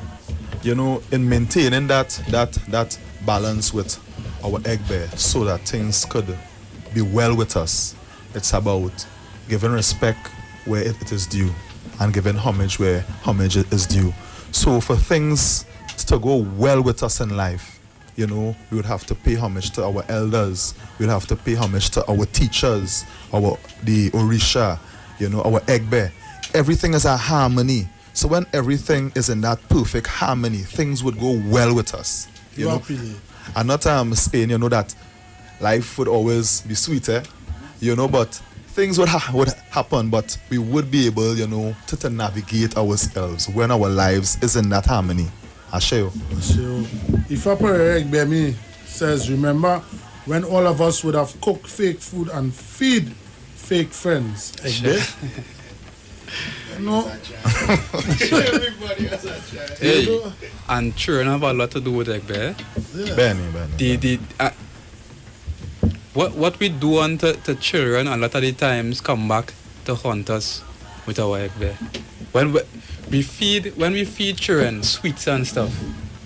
you know, in maintaining that balance with our Egbe so that things could be well with us, it's about giving respect where it is due and giving homage where homage is due. So for things to go well with us in life, you know, we would have to pay homage to our elders. We would have to pay homage to our teachers, the Orisha, you know, our Egbe. Everything is a harmony. So when everything is in that perfect harmony, things would go well with us. You know, I'm not saying, you know, that life would always be sweeter, you know, but things would happen, but we would be able, you know, to navigate ourselves when our lives is in that harmony. Asheo. If Egbe says, remember when all of us would have cooked fake food and feed fake friends. Egbe? No. Hey, and children have a lot to do with Egbe. Benny. What we do unto to children a lot of the times come back to haunt us with our Egbe. When we feed children sweets and stuff,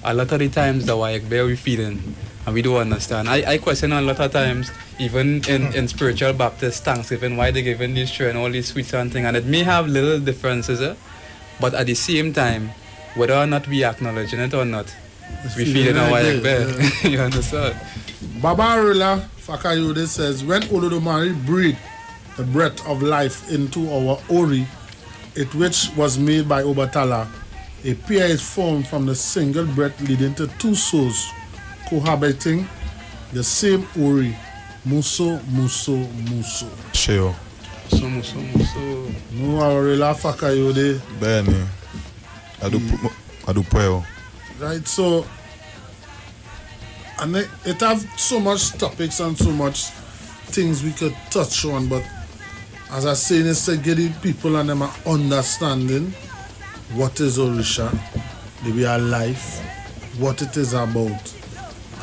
a lot of the times the Egbe we feeding and we don't understand. I question a lot of times, even in spiritual Baptist Thanksgiving, why they giving these children all these sweets and things, and it may have little differences, but at the same time, whether or not we acknowledging it or not, we feeding our Egbe. You understand? Babarula Fakayode says, when Olodumare breathed the breath of life into our Ori, it which was made by Obatala, a pair is formed from the single breath leading to two souls cohabiting the same Ori. Muso. Sheo. Muso. No, Babarula Fakayode. Benny. Adupueo. Right, so, and it have so much topics and so much things we could touch on, but as I say, it's to get the people and them a understanding what is Orisha, the way of life, what it is about.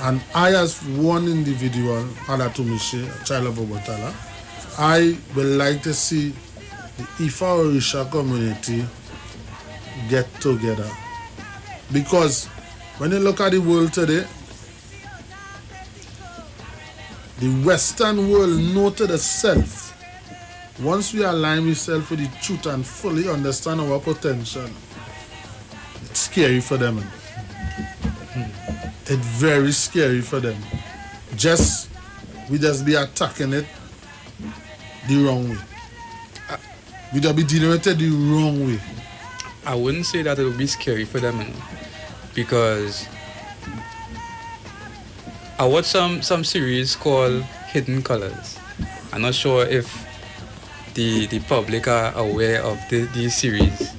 And I, as one individual, Adatumishe, a child of Obatala, I would like to see the Ifa Orisha community get together. Because when you look at the world today, the Western world know to the self. Once we align ourselves with the truth and fully understand our potential, it's scary for them. It's very scary for them. We just be attacking it the wrong way. We just be dealing with it the wrong way. I wouldn't say that it would be scary for them, because I watched some series called Hidden Colors. I'm not sure if the public are aware of these series.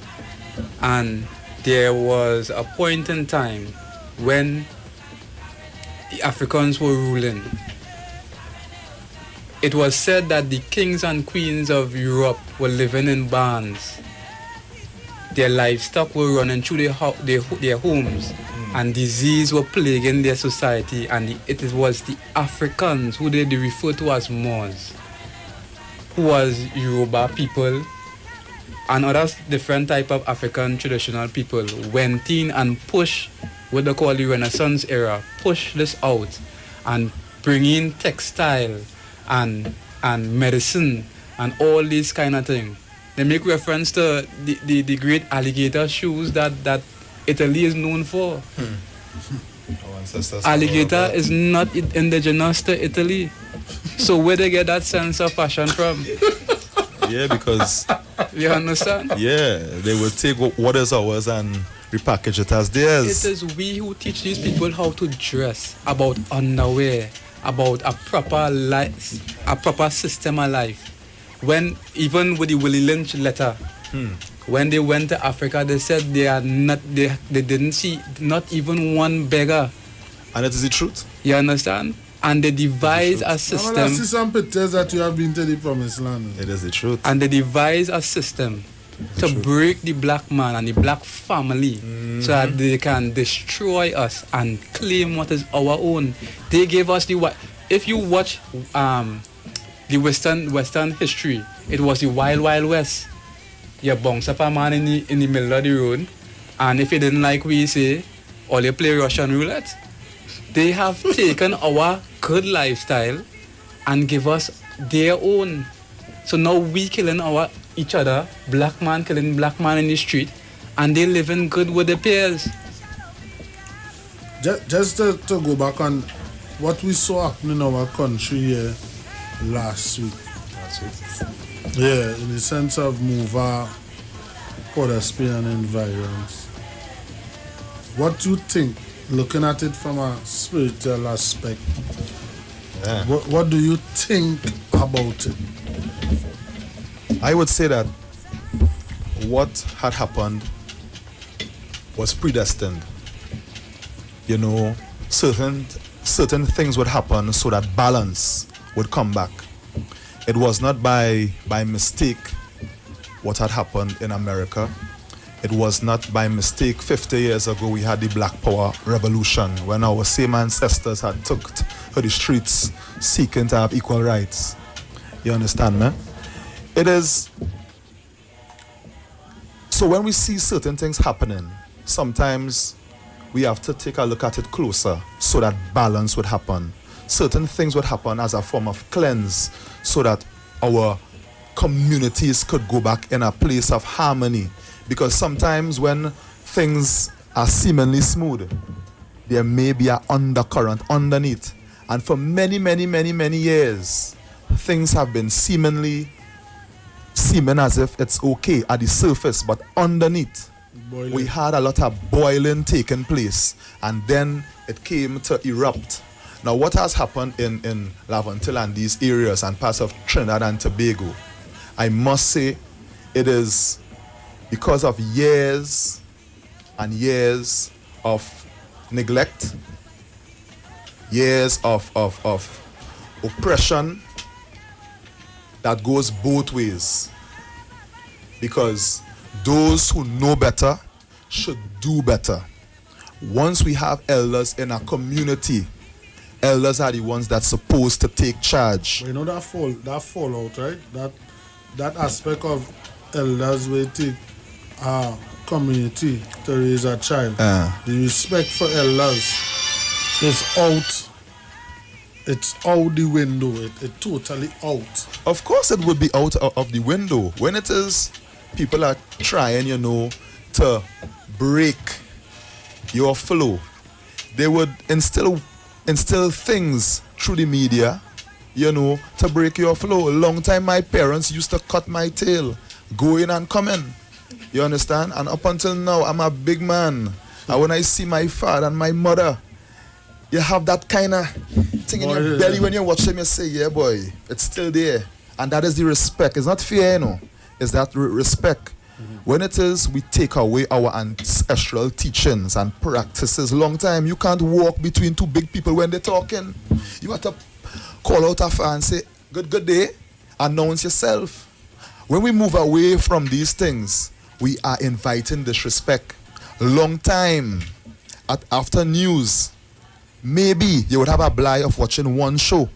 And there was a point in time when the Africans were ruling. It was said that the kings and queens of Europe were living in barns. Their livestock were running through their homes, and disease were plaguing their society, and it was the Africans, who they refer to as Moors, who was Yoruba people and other different type of African traditional people, went in and pushed what they call the Renaissance era, push this out and bring in textile and medicine and all these kind of things. They make reference to the great alligator shoes that Italy is known for. Our ancestors. Alligator is not indigenous to Italy. So where they get that sense of fashion from? Yeah, because You understand? yeah, they will take what is ours and repackage it as theirs. It is we who teach these people how to dress, about underwear, about a proper life, a proper system of life. When even with the Willie Lynch letter, when they went to Africa, they said they didn't see not even one beggar. And it is the truth. You understand? And they devised a I system. see some pictures that you have been to the promised land. It is the truth. And they devised a system to break the black man and the black family, so that they can destroy us and claim what is our own. They gave us the what? If you watch the Western history, it was the Wild Wild West. You bounce up a man in the middle of the road, and if you didn't like what you say, or you play Russian roulette. They have taken our good lifestyle and give us their own. So now we killing each other, black man killing black man in the street, and they living good with their peers. Just to go back on what we saw happening in our country here last week. Yeah, in the sense of Mova, Port of Spain and environs. What do you think, looking at it from a spiritual aspect, Yeah. what do you think about it? I would say that what had happened was predestined. You know, certain things would happen so that balance would come back. It was not by mistake what had happened in America. It was not by mistake 50 years ago we had the Black Power Revolution when our same ancestors had took to the streets seeking to have equal rights. You understand me? It is... So when we see certain things happening, sometimes we have to take a look at it closer so that balance would happen. Certain things would happen as a form of cleanse so that our communities could go back in a place of harmony. Because sometimes when things are seemingly smooth, there may be an undercurrent underneath. And for many, many, many, many years, things have been seeming as if it's okay at the surface, but underneath, we had a lot of boiling taking place, and then it came to erupt. Now, what has happened in Laventille and these areas and parts of Trinidad and Tobago, I must say it is because of years and years of neglect, years of oppression that goes both ways. Because those who know better should do better. Once we have elders in a community, elders are the ones that's supposed to take charge. You know that fallout, right? That aspect of elders will take a community to raise a child. The respect for elders is out. It's out the window. It totally out. Of course it would be out of the window. When it is, people are trying, to break your flow. They would instill things through the media, to break your flow. A long time my parents used to cut my tail, going and coming. You understand? And up until now, I'm a big man. And when I see my father and my mother, you have that kind of thing in your belly when you watch them, you say, yeah, boy, it's still there. And that is the respect. It's not fear, It's that respect. When it is, we take away our ancestral teachings and practices. Long time, you can't walk between two big people when they're talking. You have to call out a fan and say, good day, announce yourself. When we move away from these things, we are inviting disrespect. Long time, after news, maybe you would have a blight of watching one show.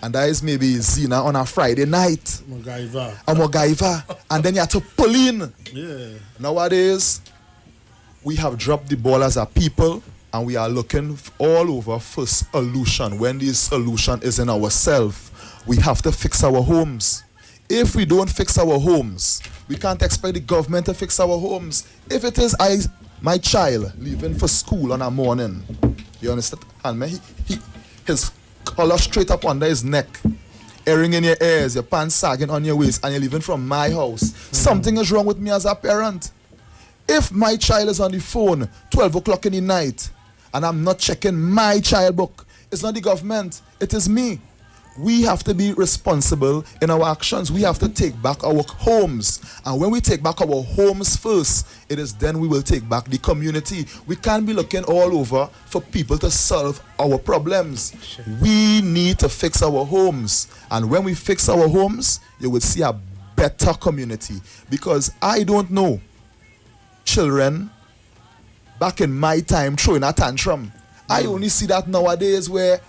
And that is maybe Zina on a Friday night. MacGyver. And then you have to pull in. Yeah. Nowadays, we have dropped the ball as a people, and we are looking all over for solution. When the solution is in ourselves, we have to fix our homes. If we don't fix our homes, we can't expect the government to fix our homes. If it is my child leaving for school on a morning, you understand? And his collar straight up under his neck, earring in your ears, your pants sagging on your waist, and you're leaving from my house. Something is wrong with me as a parent. If my child is on the phone 12 o'clock in the night and I'm not checking my child book, it's not the government, it is me. We have to be responsible in our actions. We have to take back our homes. And when we take back our homes first, it is then we will take back the community. We can't be looking all over for people to solve our problems. Sure. We need to fix our homes. And when we fix our homes, you will see a better community. Because I don't know children back in my time throwing a tantrum. I only see that nowadays where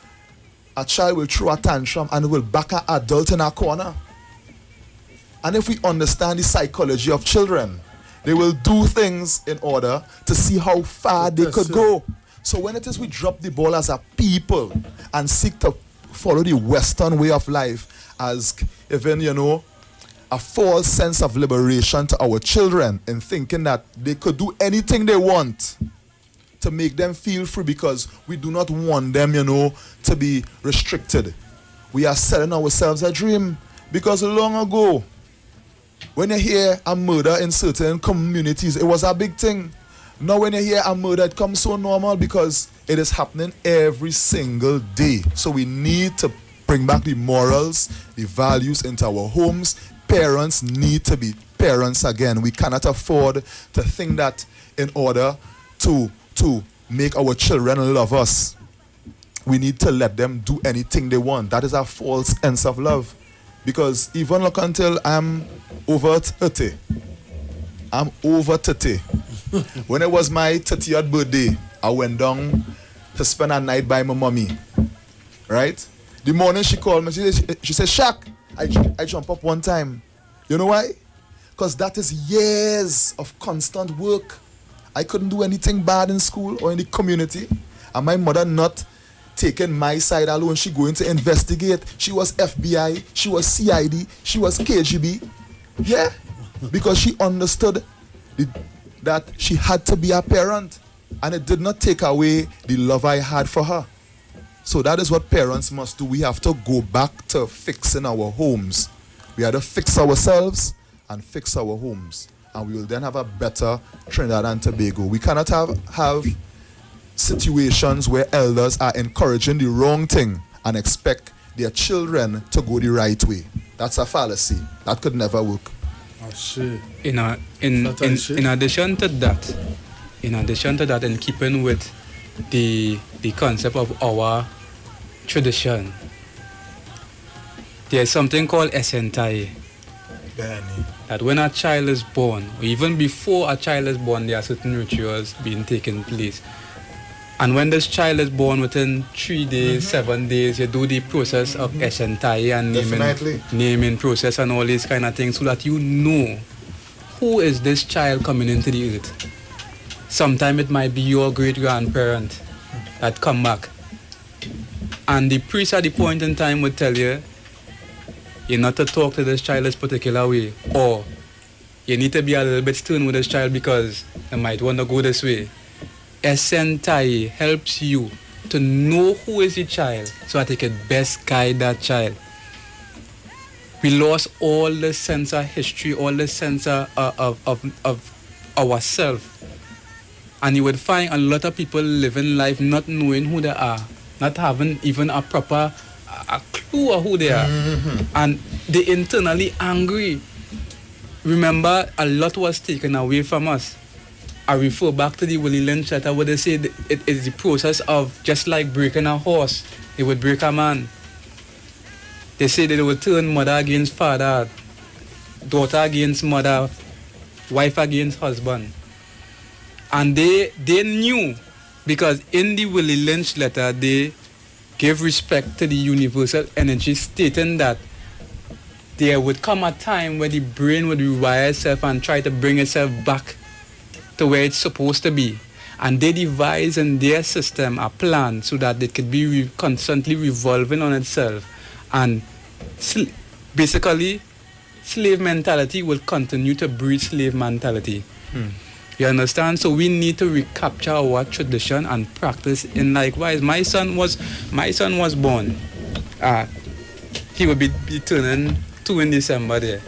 a child will throw a tantrum and will back an adult in a corner. And if we understand the psychology of children, they will do things in order to see how far they could go. So when it is we drop the ball as a people and seek to follow the Western way of life as even, a false sense of liberation to our children in thinking that they could do anything they want to make them feel free, because we do not want them, to be restricted. We are selling ourselves a dream, because long ago, when you hear a murder in certain communities, it was a big thing. Now when you hear a murder, it comes so normal because it is happening every single day. So we need to bring back the morals, the values into our homes. Parents need to be parents again. We cannot afford to think that in order to make our children love us, we need to let them do anything they want. That is a false sense of love. Because even look until I'm over 30. I'm over 30. When it was my 30th birthday, I went down to spend a night by my mommy. Right? The morning she called me, she said, Shaq, I jump up one time. You know why? Because that is years of constant work. I couldn't do anything bad in school or in the community. And my mother not taking my side alone. She going to investigate. She was FBI, she was CID, she was KGB. Yeah, because she understood that she had to be a parent. And it did not take away the love I had for her. So that is what parents must do. We have to go back to fixing our homes. We have to fix ourselves and fix our homes. And we will then have a better Trinidad and Tobago. We cannot have situations where elders are encouraging the wrong thing and expect their children to go the right way. That's a fallacy. That could never work. Oh, shit. In addition to that, in keeping with the concept of our tradition, there's something called Esentai. That when a child is born, or even before a child is born, there are certain rituals being taken place. And when this child is born, within 3 days, 7 days, you do the process of Esentai and naming process and all these kind of things, so that you know who is this child coming into the earth. Sometimes it might be your great-grandparent that come back. And the priest at the point in time would tell you, you're not to talk to this child this particular way, or you need to be a little bit stern with this child because they might want to go this way. Esentai helps you to know who is the child so that you can best guide that child. We lost all the sense of history, all the sense of ourselves. And you would find a lot of people living life not knowing who they are, not having even a proper a clue of who they are. And they internally angry. Remember, a lot was taken away from us. I refer back to the Willie Lynch letter where they say it is the process of just like breaking a horse. They would break a man. They say they would turn mother against father, daughter against mother, wife against husband. And they knew, because in the Willie Lynch letter, they gave respect to the universal energy, stating that there would come a time where the brain would rewire itself and try to bring itself back to where it's supposed to be. And they devised in their system a plan so that it could be constantly revolving on itself. And basically, slave mentality will continue to breed slave mentality. You understand? So we need to recapture our tradition and practice in likewise. My son was born. He will be turning 2 in December there.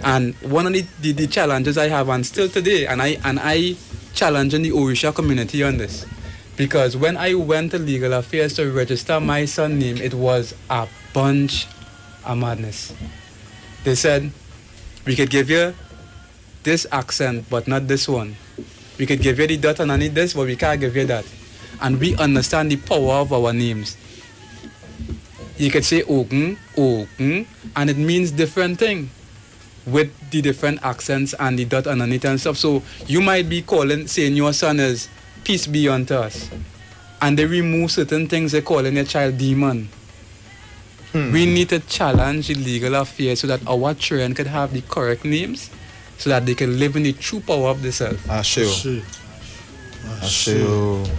And one of the challenges I have, and still today, and I challenging the Orisha community on this, because when I went to legal affairs to register my son's name, it was a bunch of madness. They said, we could give you this accent, but not this one. We could give you the dot underneath this, but we can't give you that. And we understand the power of our names. You could say Ogun, and it means different thing with the different accents and the dot underneath and stuff. So you might be saying your son is peace be unto us. And they remove certain things, they calling a child demon. We need to challenge the legal affairs so that our children could have the correct names, so that they can live in the true power of themselves.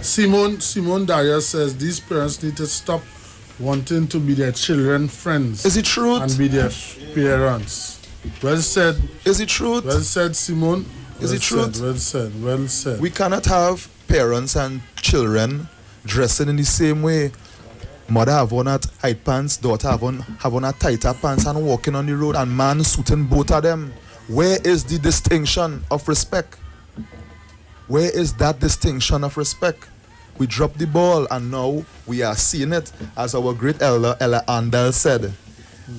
Simone Darius says these parents need to stop wanting to be their children's friends. Is it true? And be their parents. Well said. Is it true? Well said, Simone. Is it true? Well said. We cannot have parents and children dressing in the same way. Mother have on a tight pants, daughter have on a tighter pants and walking on the road, and man suiting both of them. Where is the distinction of respect? Where is that distinction of respect? We dropped the ball and now we are seeing it, as our great elder Ella Andel said.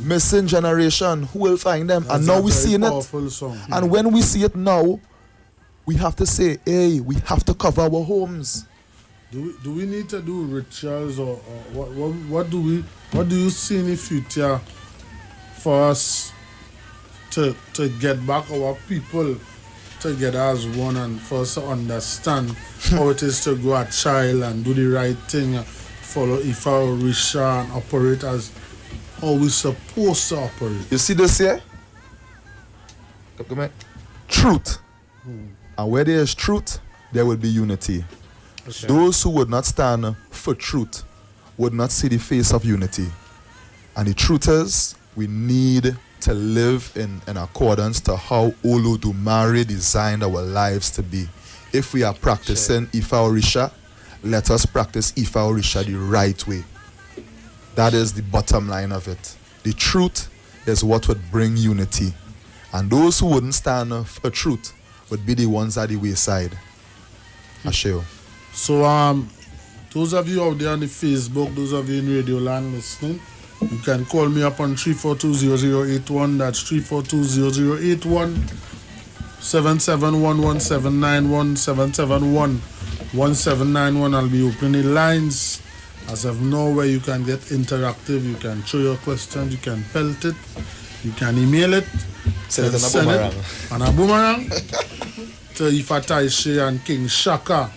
Missing generation, who will find them? And now we're seeing it. Song. And when we see it now, we have to say, hey, we have to cover our homes. Do we need to do rituals or what do you see in the future for us to get back our people together as one, and for us to understand how it is to grow a child and do the right thing, follow Ifa Orisha and operate as how we're supposed to operate. You see this here? Truth. And where there is truth, there will be unity. Okay. Those who would not stand for truth would not see the face of unity. And the truth is, we need to live in accordance to how Olodumare designed our lives to be. If we are practicing Ifa Orisha, let us practice Ifa Orisha the right way. That is the bottom line of it. The truth is what would bring unity. And those who wouldn't stand for truth would be the ones at the wayside. Asheo. So those of you out there on the Facebook, those of you in Radio Land listening, you can call me up on 342-0081. That's 342-0081. 771-1791. I'll be opening the lines as of now, where you can get interactive. You can throw your questions, you can pelt it, you can email it, Send it on a boomerang to Ifa Taishe and King Shaka.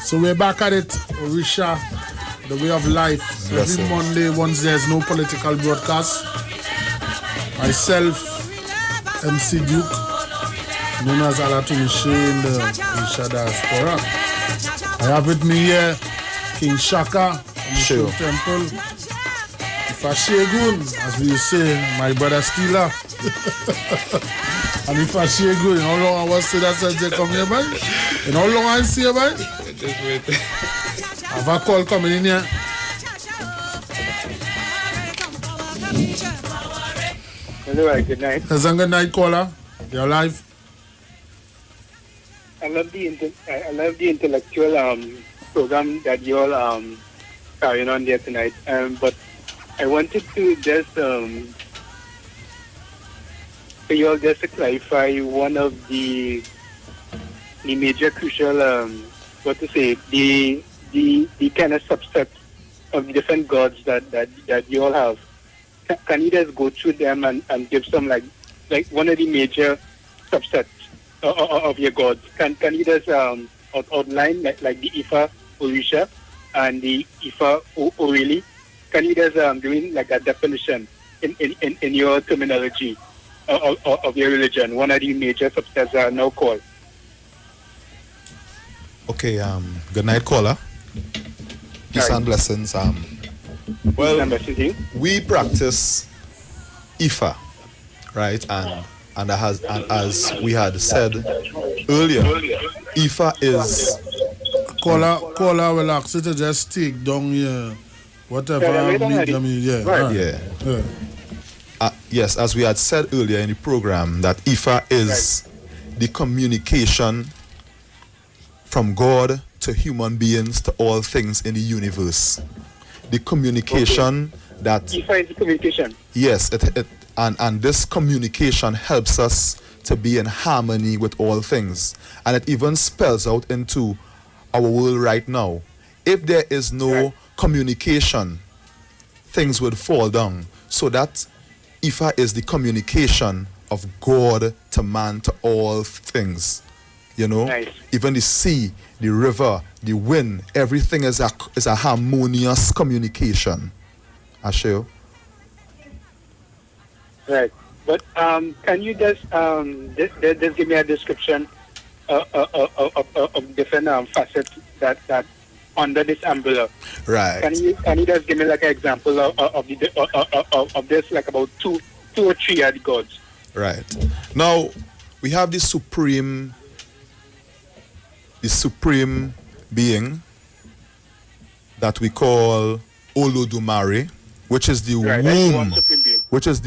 So we're back at it, Orisha, the way of life. Every Monday, once there's no political broadcast, myself, MC Duke, known as Alatumishe in the Orisha diaspora. I have with me here King Shaka from the Show Temple. Ifa Shegun, as we say, my brother Steeler. And Ifa Shegun, how long I was say that since they come here, man? And how long I see you, man? Just wait. Have a call coming in here. Hello, good night. There's a good night caller. You're live. I love the intellectual program that you all carrying on there tonight. But I wanted to just for you all just to clarify one of the major crucial the kind of subset of the different gods that you all have. Can you just go through them and give some like one of the major subsets of your gods? Can you just outline like the Ifa Orisha and the Ifa Orili? Can you just give me like a definition in your terminology of your religion? One of the major subsets are now called. Okay, good night, caller. Peace and blessings. Well, we practice Ifa, right? And as we had said earlier, Ifa is... Caller will ask you to just take down your whatever medium. Yes, as we had said earlier in the program, that Ifa is the communication from God to human beings to all things in the universe. The communication that... Ifa is the communication. Yes, and this communication helps us to be in harmony with all things. And it even spells out into our world right now. If there is no communication, things would fall down. So that Ifa is the communication of God to man, to all things. You know, even the sea, the river, the wind, everything is a harmonious communication. I show you. Right. But can you just give me a description of different facets that under this umbrella? Right. Can you just give me like an example of this, like about two or three of the gods? Right. Now we have the supreme being that we call Olodumare, which is the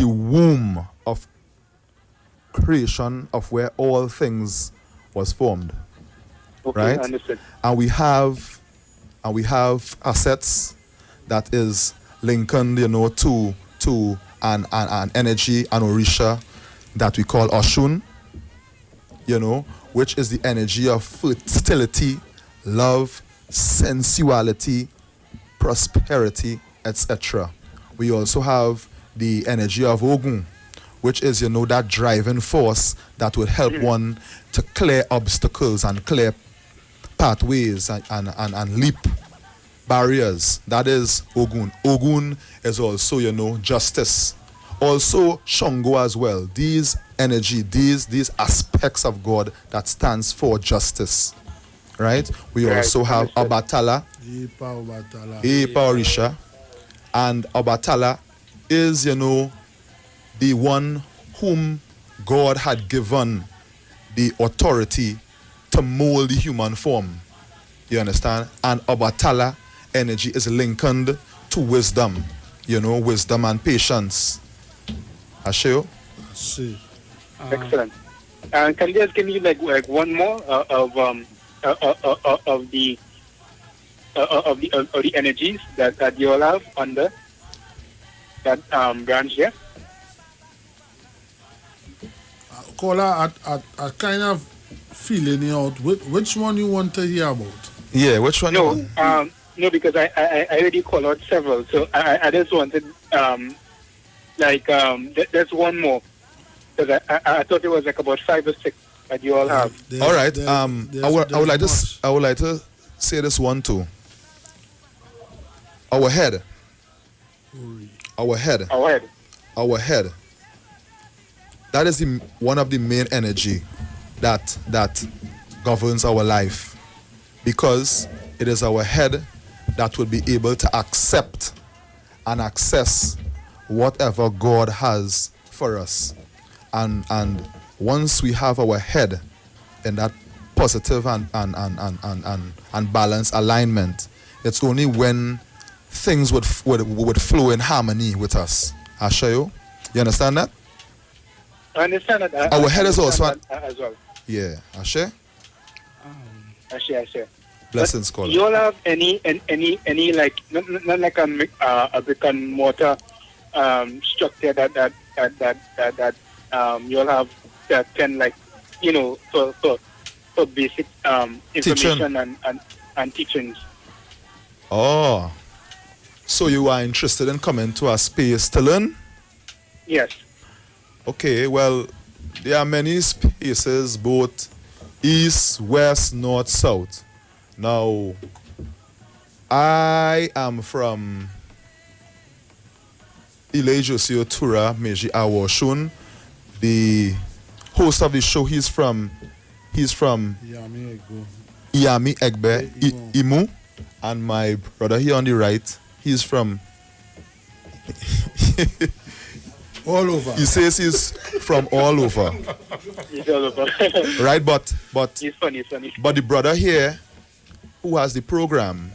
womb of creation, of where all things was formed. Okay, right? Understood. And we have assets that is likened, to an energy, an Orisha that we call Oshun, which is the energy of fertility, love, sensuality, prosperity, etc. We also have the energy of Ogun, which is, that driving force that would help one to clear obstacles and clear pathways and leap barriers. That is Ogun. Ogun is also, justice. Also Shango as well. These energy, these aspects of God that stands for justice. Right? We also have Obatala, Ipa Orisha. And Obatala is, the one whom God had given the authority to mold the human form. You understand? And Obatala energy is likened to wisdom, wisdom and patience. I show you? See. Excellent. Can you just give me like one more of the energies that you all have under that branch here? Caller, I kind of feeling out which one you want to hear about. Yeah, which one? No, because I already called out several, so I just wanted there's one more, because I thought it was like about 5 or 6 that you all have. All right. I would like to say this one too. Our head. That is one of the main energy that governs our life, because it is our head that will be able to accept and access whatever God has for us. And once we have our head in that positive and balanced alignment, it's only when things would flow in harmony with us. I'll show you. You understand that? I understand that. Our head is also as well. Yeah, Ashe. I share. Blessings, caller. You all have any like not like a brick and mortar structure that you all have that can, like, for basic information and teachings. Oh, so you are interested in coming to a space to learn? Yes. Okay, well, there are many spaces, both east, west, north, south. Now, I am from Ilejosio Tura Meji Awoshun. The host of the show, he's from Iami Egbe Imu. And my brother here on the right, he's from all over. He says he's from all over. He's all over. Right, but he's funny. But the brother here who has the program,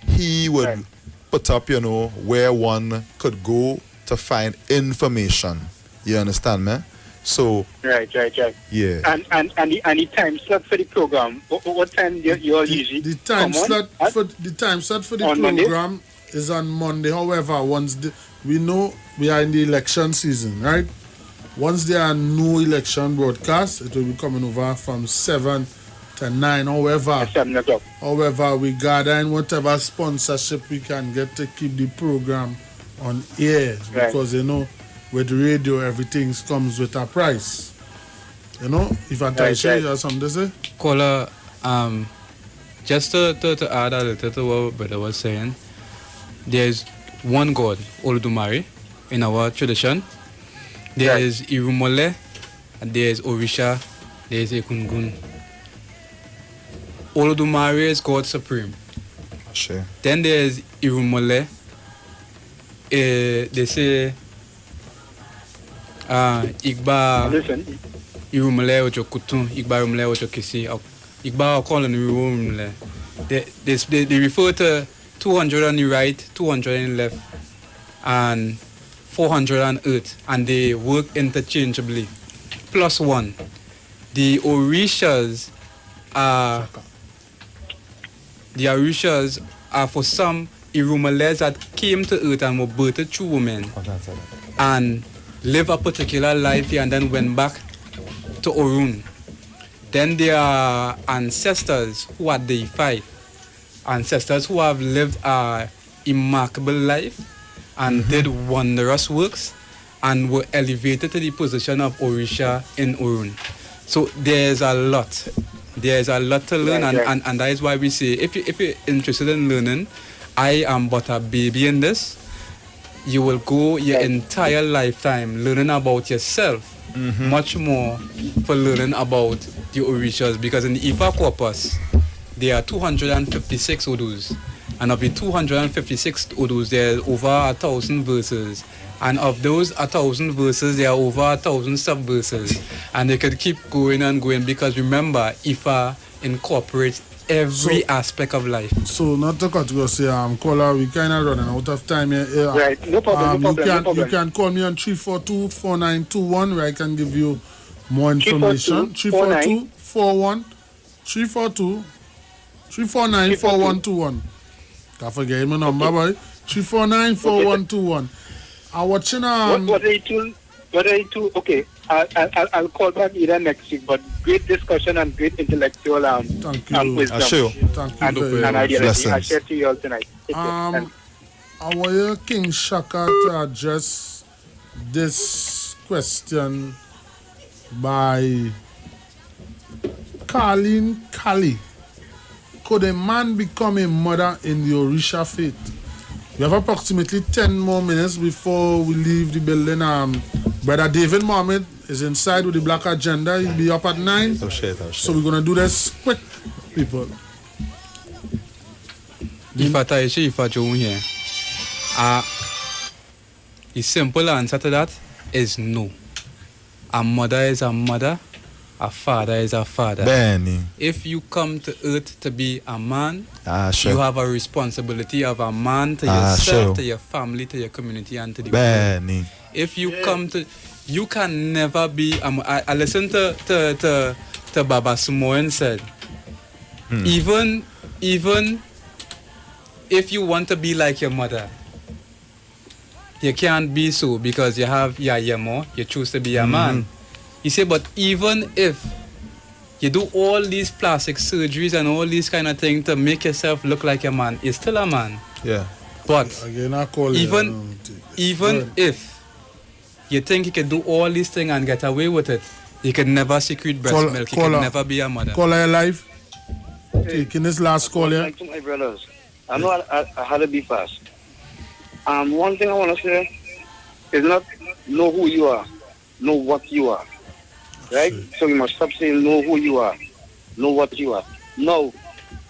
he would put up, where one could go to find information. You understand me? So right. Yeah. And the time slot for the program. What time you all usually the time slot for the program Monday? Is on Monday. However, we know we are in the election season, right? Once there are no election broadcasts, it will be coming over from 7 to 9. However, we gather in whatever sponsorship we can get to keep the program on air, because with radio, everything comes with a price. If I tell you or something to say? Caller, just to add a little to what brother was saying, there's one God, Olodumare, in our tradition. There is Irumole, and there is Orisha, there is Ekungun. Olodumare is God supreme. Sure. Then there is Irumole. They say Igba Irumole ojo kutun, Igba Irumole ojo kisi, Igba okolon Irumole. They refer to 200 on the right, 200 on the left, and 400 on earth, and they work interchangeably. Plus one. The Orishas are for some Irumales that came to earth and were birthed through women and live a particular life here and then went back to Orun. Then there are ancestors who are deified, ancestors who have lived a remarkable life and did wondrous works and were elevated to the position of Orisha in Orun. So there's a lot to learn, and that is why we say if you're interested in learning, I am but a baby in this. You will go your entire lifetime learning about yourself, much more for learning about the Orishas, because in the Ifa corpus there are 256 Odus, and of the 256 Odus there are over 1,000 verses, and of those 1,000 verses there are over 1,000 sub-verses, and they could keep going and going, because remember, Ifa incorporates every aspect of life. So not to cut you, say caller, we kind of running out of time here. Right, no problem. You can call me on 342-4921, where I can give you more information. 349-4121. Can't forget my number, boy. 349-4121. I'm watching What are you two? Okay, I'll call back either next week. But great discussion and great intellectual thank you. Wisdom. Thank you And ideology. I share to you all tonight. I want King Shaka to address this question by Carleen Kali. Could a man become a mother in the Orisha faith? We have approximately 10 more minutes before we leave the building. Brother David Mohammed is inside with the Black Agenda. He'll be up at 9. So we're going to do this quick, people. The simple answer to that is no. A mother is a mother. A father is a father. Benny. If you come to earth to be a man, sure. you have a responsibility of a man to yourself, to your family, to your community, and to the world. If you come to, you can never be. I listened to Baba Samoan said, Even if you want to be like your mother, you can't be so because you have your yemo, you choose to be a man. You say, but even if you do all these plastic surgeries and all these kind of things to make yourself look like a man, you're still a man. Yeah. But Again, I call even if you think you can do all these things and get away with it, you can never secrete breast milk. You can never be a mother. Caller alive. Taking this last call here. Like to my brothers, I know I had to be fast. One thing I want to say is not know who you are, know what you are. Right? So you must stop saying know who you are, know what you are. No,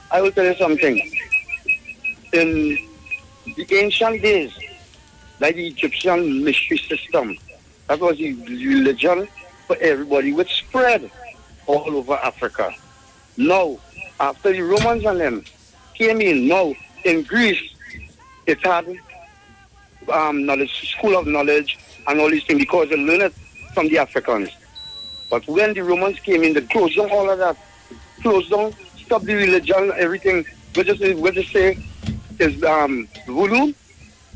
I will tell you something. In the ancient days, like the Egyptian mystery system, that was the religion for everybody, which spread all over Africa. Now, after the Romans and them came in, now in Greece, it had knowledge, school of knowledge and all these things because they learned it from the Africans. But when the Romans came in, they closed down all of that. Closed down, stopped the religion, everything. We just say is voodoo,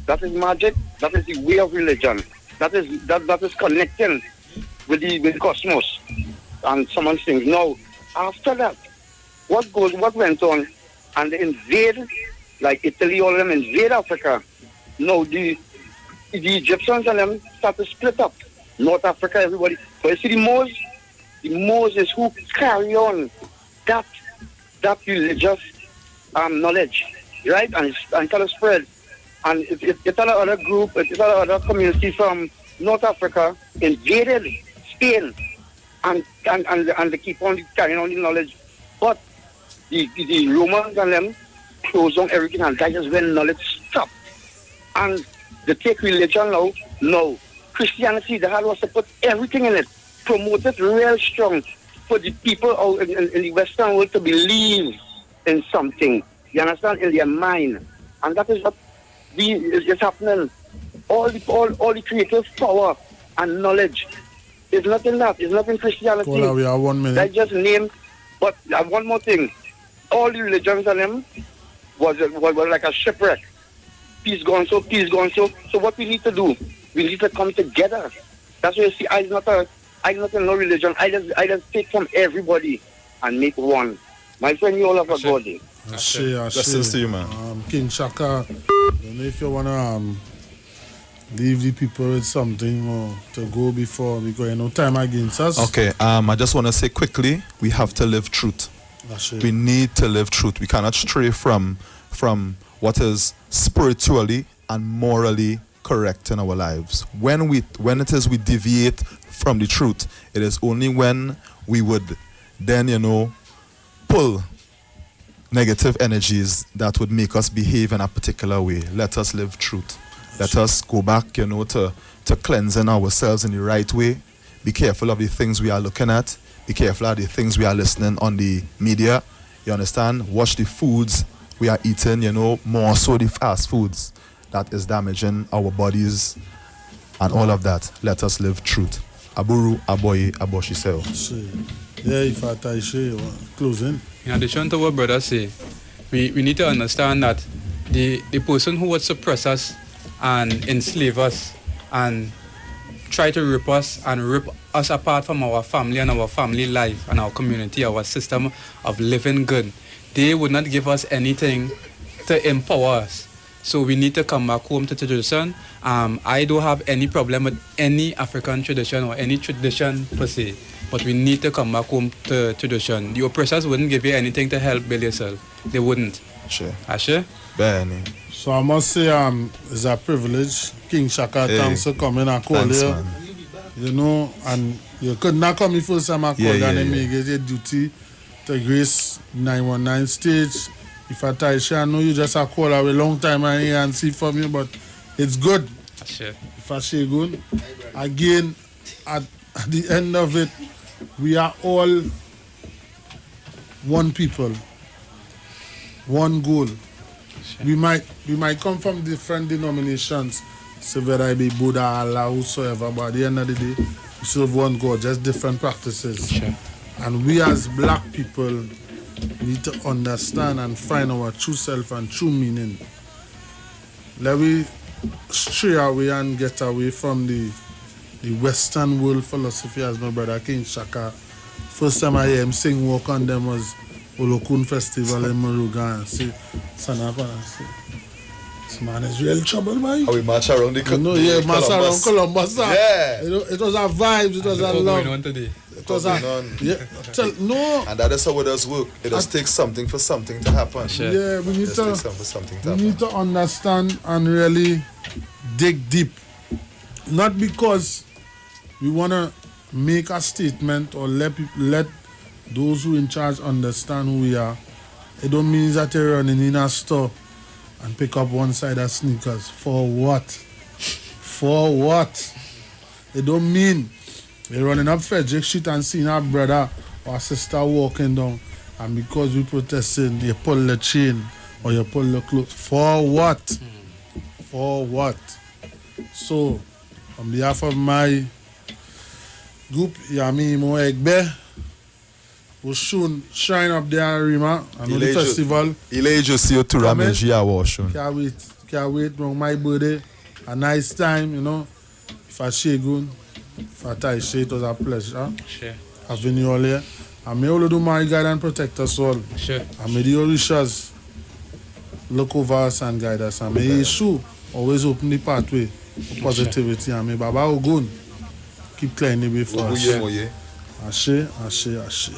that is magic, that is the way of religion. That is connecting with the cosmos and someone things. Now, after that, what went on, and they invade, like Italy, all of them invade Africa. Now, the Egyptians and them start to split up. North Africa, everybody. But you see the Moors is who carry on that religious knowledge, right? And kind of spread. And it's another group, it's another community from North Africa invaded Spain and they keep on carrying on the knowledge. But the Romans and them closed on everything, and that is when knowledge stopped. And they take religion now. No. Christianity, the hard was to put everything in it, promote it real strong for the people out in the Western world to believe in something. You understand? In their mind. And that is what is happening. All the creative power and knowledge is not in that. It's not in Christianity. Well, we are 1 minute. That just name. But one more thing. All the religions on them was like a shipwreck. Peace gone so, peace gone so. So what we need to do, we need to come together. That's why you see, I'm not in no religion. I just take from everybody and make one. My friend, you all have a good day. Blessings to you, man. King Shaka, I don't know if you want to leave the people with something or to go before, because you know time against us. Okay, I just want to say quickly, we have to live truth. We need to live truth. We cannot stray from what is spiritually and morally correct in our lives. When it is we deviate from the truth, it is only when we would then, pull negative energies that would make us behave in a particular way. Let us live truth. Let us go back, to cleansing ourselves in the right way. Be careful of the things we are looking at. Be careful of the things we are listening on the media. You understand? Watch the foods we are eating, more so the fast foods that is damaging our bodies and all of that. Let us live truth. Aburu, Aboye, Aboshiseo. Yeah, if I say closing. In addition to what brother say, we need to understand that the person who would suppress us and enslave us and try to rip us apart from our family and our family life and our community, our system of living good, they would not give us anything to empower us. So we need to come back home to tradition. I don't have any problem with any African tradition or any tradition per se, but we need to come back home to tradition. The oppressors wouldn't give you anything to help build yourself. They wouldn't. Sure. Ashe? Benny. So I must say, it's a privilege. King Shaka, thanks for coming and call here. Man. And you could not come the first time I called and make it your duty to grace 919 stage. If I tell you, I know you just a call a long time and see from you, but it's good. Sure. If I say good, again, at the end of it, we are all one people, one goal. Sure. We might come from different denominations, so whether I be Buddha, Allah, whosoever, but at the end of the day, we serve one God, just different practices. Sure. And we as black people We need to understand and find our true self and true meaning. Let we stray away and get away from the Western world philosophy, as my brother King Shaka. First time I hear him sing Walk on Them was Olokun Festival in Moruga, and say, Sanapa, and say, this man is real trouble, man. How we march around the march around Columbus. Yeah. It was a vibe, it was a love. Going on today. It was a, no. And that is how it does work. It does take something for something to happen. Sure. Yeah, we need to, something to we need to understand and really dig deep. Not because we want to make a statement or let those who in charge understand who we are. It don't mean that you're running in a store and pick up one side of sneakers. For what? For what? It don't mean you're running up Frederick Street and seeing our brother or sister walking down, and because we protesting, you pull the chain or you pull the clothes. For what? For what? So, on behalf of my group, Yami Mo Egbe, we'll soon shine up there, Rima, and the festival. Il just see you to Rameji Awashun. Can't wait, on my birthday. A nice time, you know. For Shegun, for Taisha, it was a pleasure. Sure. Having you all here. And may all do my guide and protect us all. Sure. And may the Orishas look over us and guide us. And may Yeshu always open the pathway for positivity. And may Baba Ogun keep clearing the way for us. Ashe, Ashe, Ashe.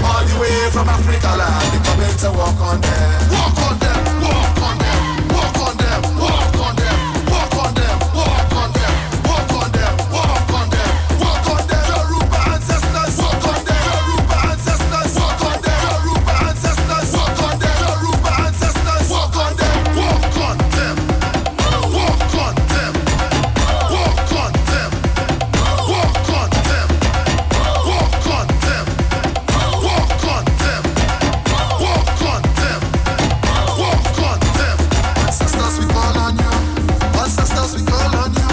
All the way from Africa land, they coming to walk on them. Walk on them, walk on them, walk on them, walk on them, walk on them, walk on them, walk on them, walk on them, walk on them. Yoruba ancestors, walk on them. Yoruba ancestors, walk on them. Yoruba ancestors, walk on them. Yoruba ancestors, walk on them, walk on them, walk on them, walk on them, walk on them, walk on them. Walk on them, walk on them, walk on them. Ancestors, we call on you. Ancestors, we call on you.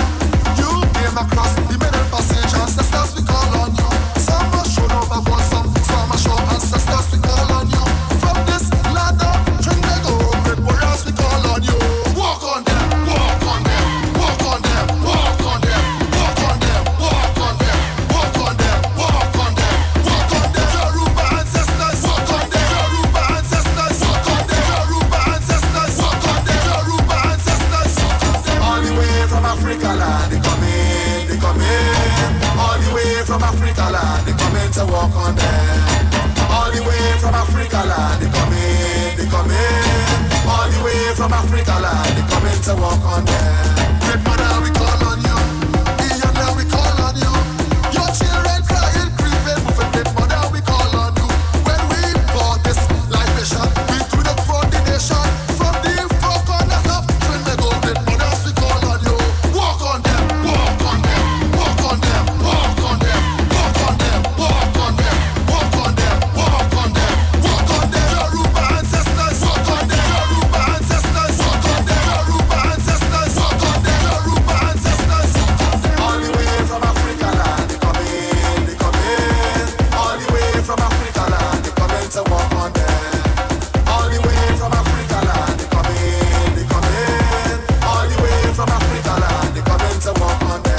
You came across the middle passage. Ancestors, we call on you. Some are shown overboard, some are show. Ancestors, we call on you. From this land of Trinidad, great warriors, we call on you. Walk on them, walk on them, walk on them, walk on them, walk on them, walk on them, walk on them, walk on them, walk on them. Yoruba ancestors, walk on them. Yoruba ancestors, walk on them. Yoruba ancestors, walk on them. Yoruba ancestors, walk on them. All the way from Africa land, they come in, they come in. All the way from Africa land, they come in to walk on them. All the way from Africa land, they come in, they come in. All the way from Africa land, they come in to walk on them. Great mother, we call on you. The young lad, we call on you. Your children crying, creeping, moving. Great mother, we call on you. When we bought this libation, we threw the foundation from the four corners of Trinidad. Great mothers, we call on you. Walk on them, walk on them, walk on them, walk on them, walk on them, walk on them, walk on them, walk on them, walk on them. Yoruba ancestors, walk on them. Yoruba ancestors, walk on them. Yoruba ancestors, walk on them. Yoruba ancestors, walk on them. All the way from Africa land, they come in, they come in. All the way from Africa land, they come in to walk on them. All the way from Africa land, they come in, they come in. All the way from Africa land, they come in to walk on them.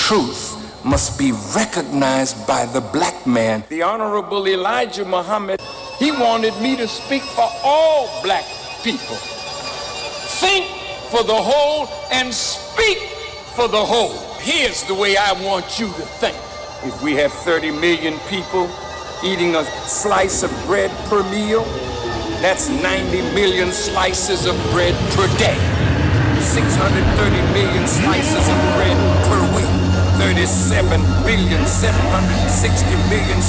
truth must be recognized by the black man. The Honorable Elijah Muhammad, he wanted me to speak for all black people. Think for the whole and speak for the whole. Here's the way I want you to think. If we have 30 million people eating a slice of bread per meal, that's 90 million slices of bread per day. 630 million slices of bread per week. 37,760,000,000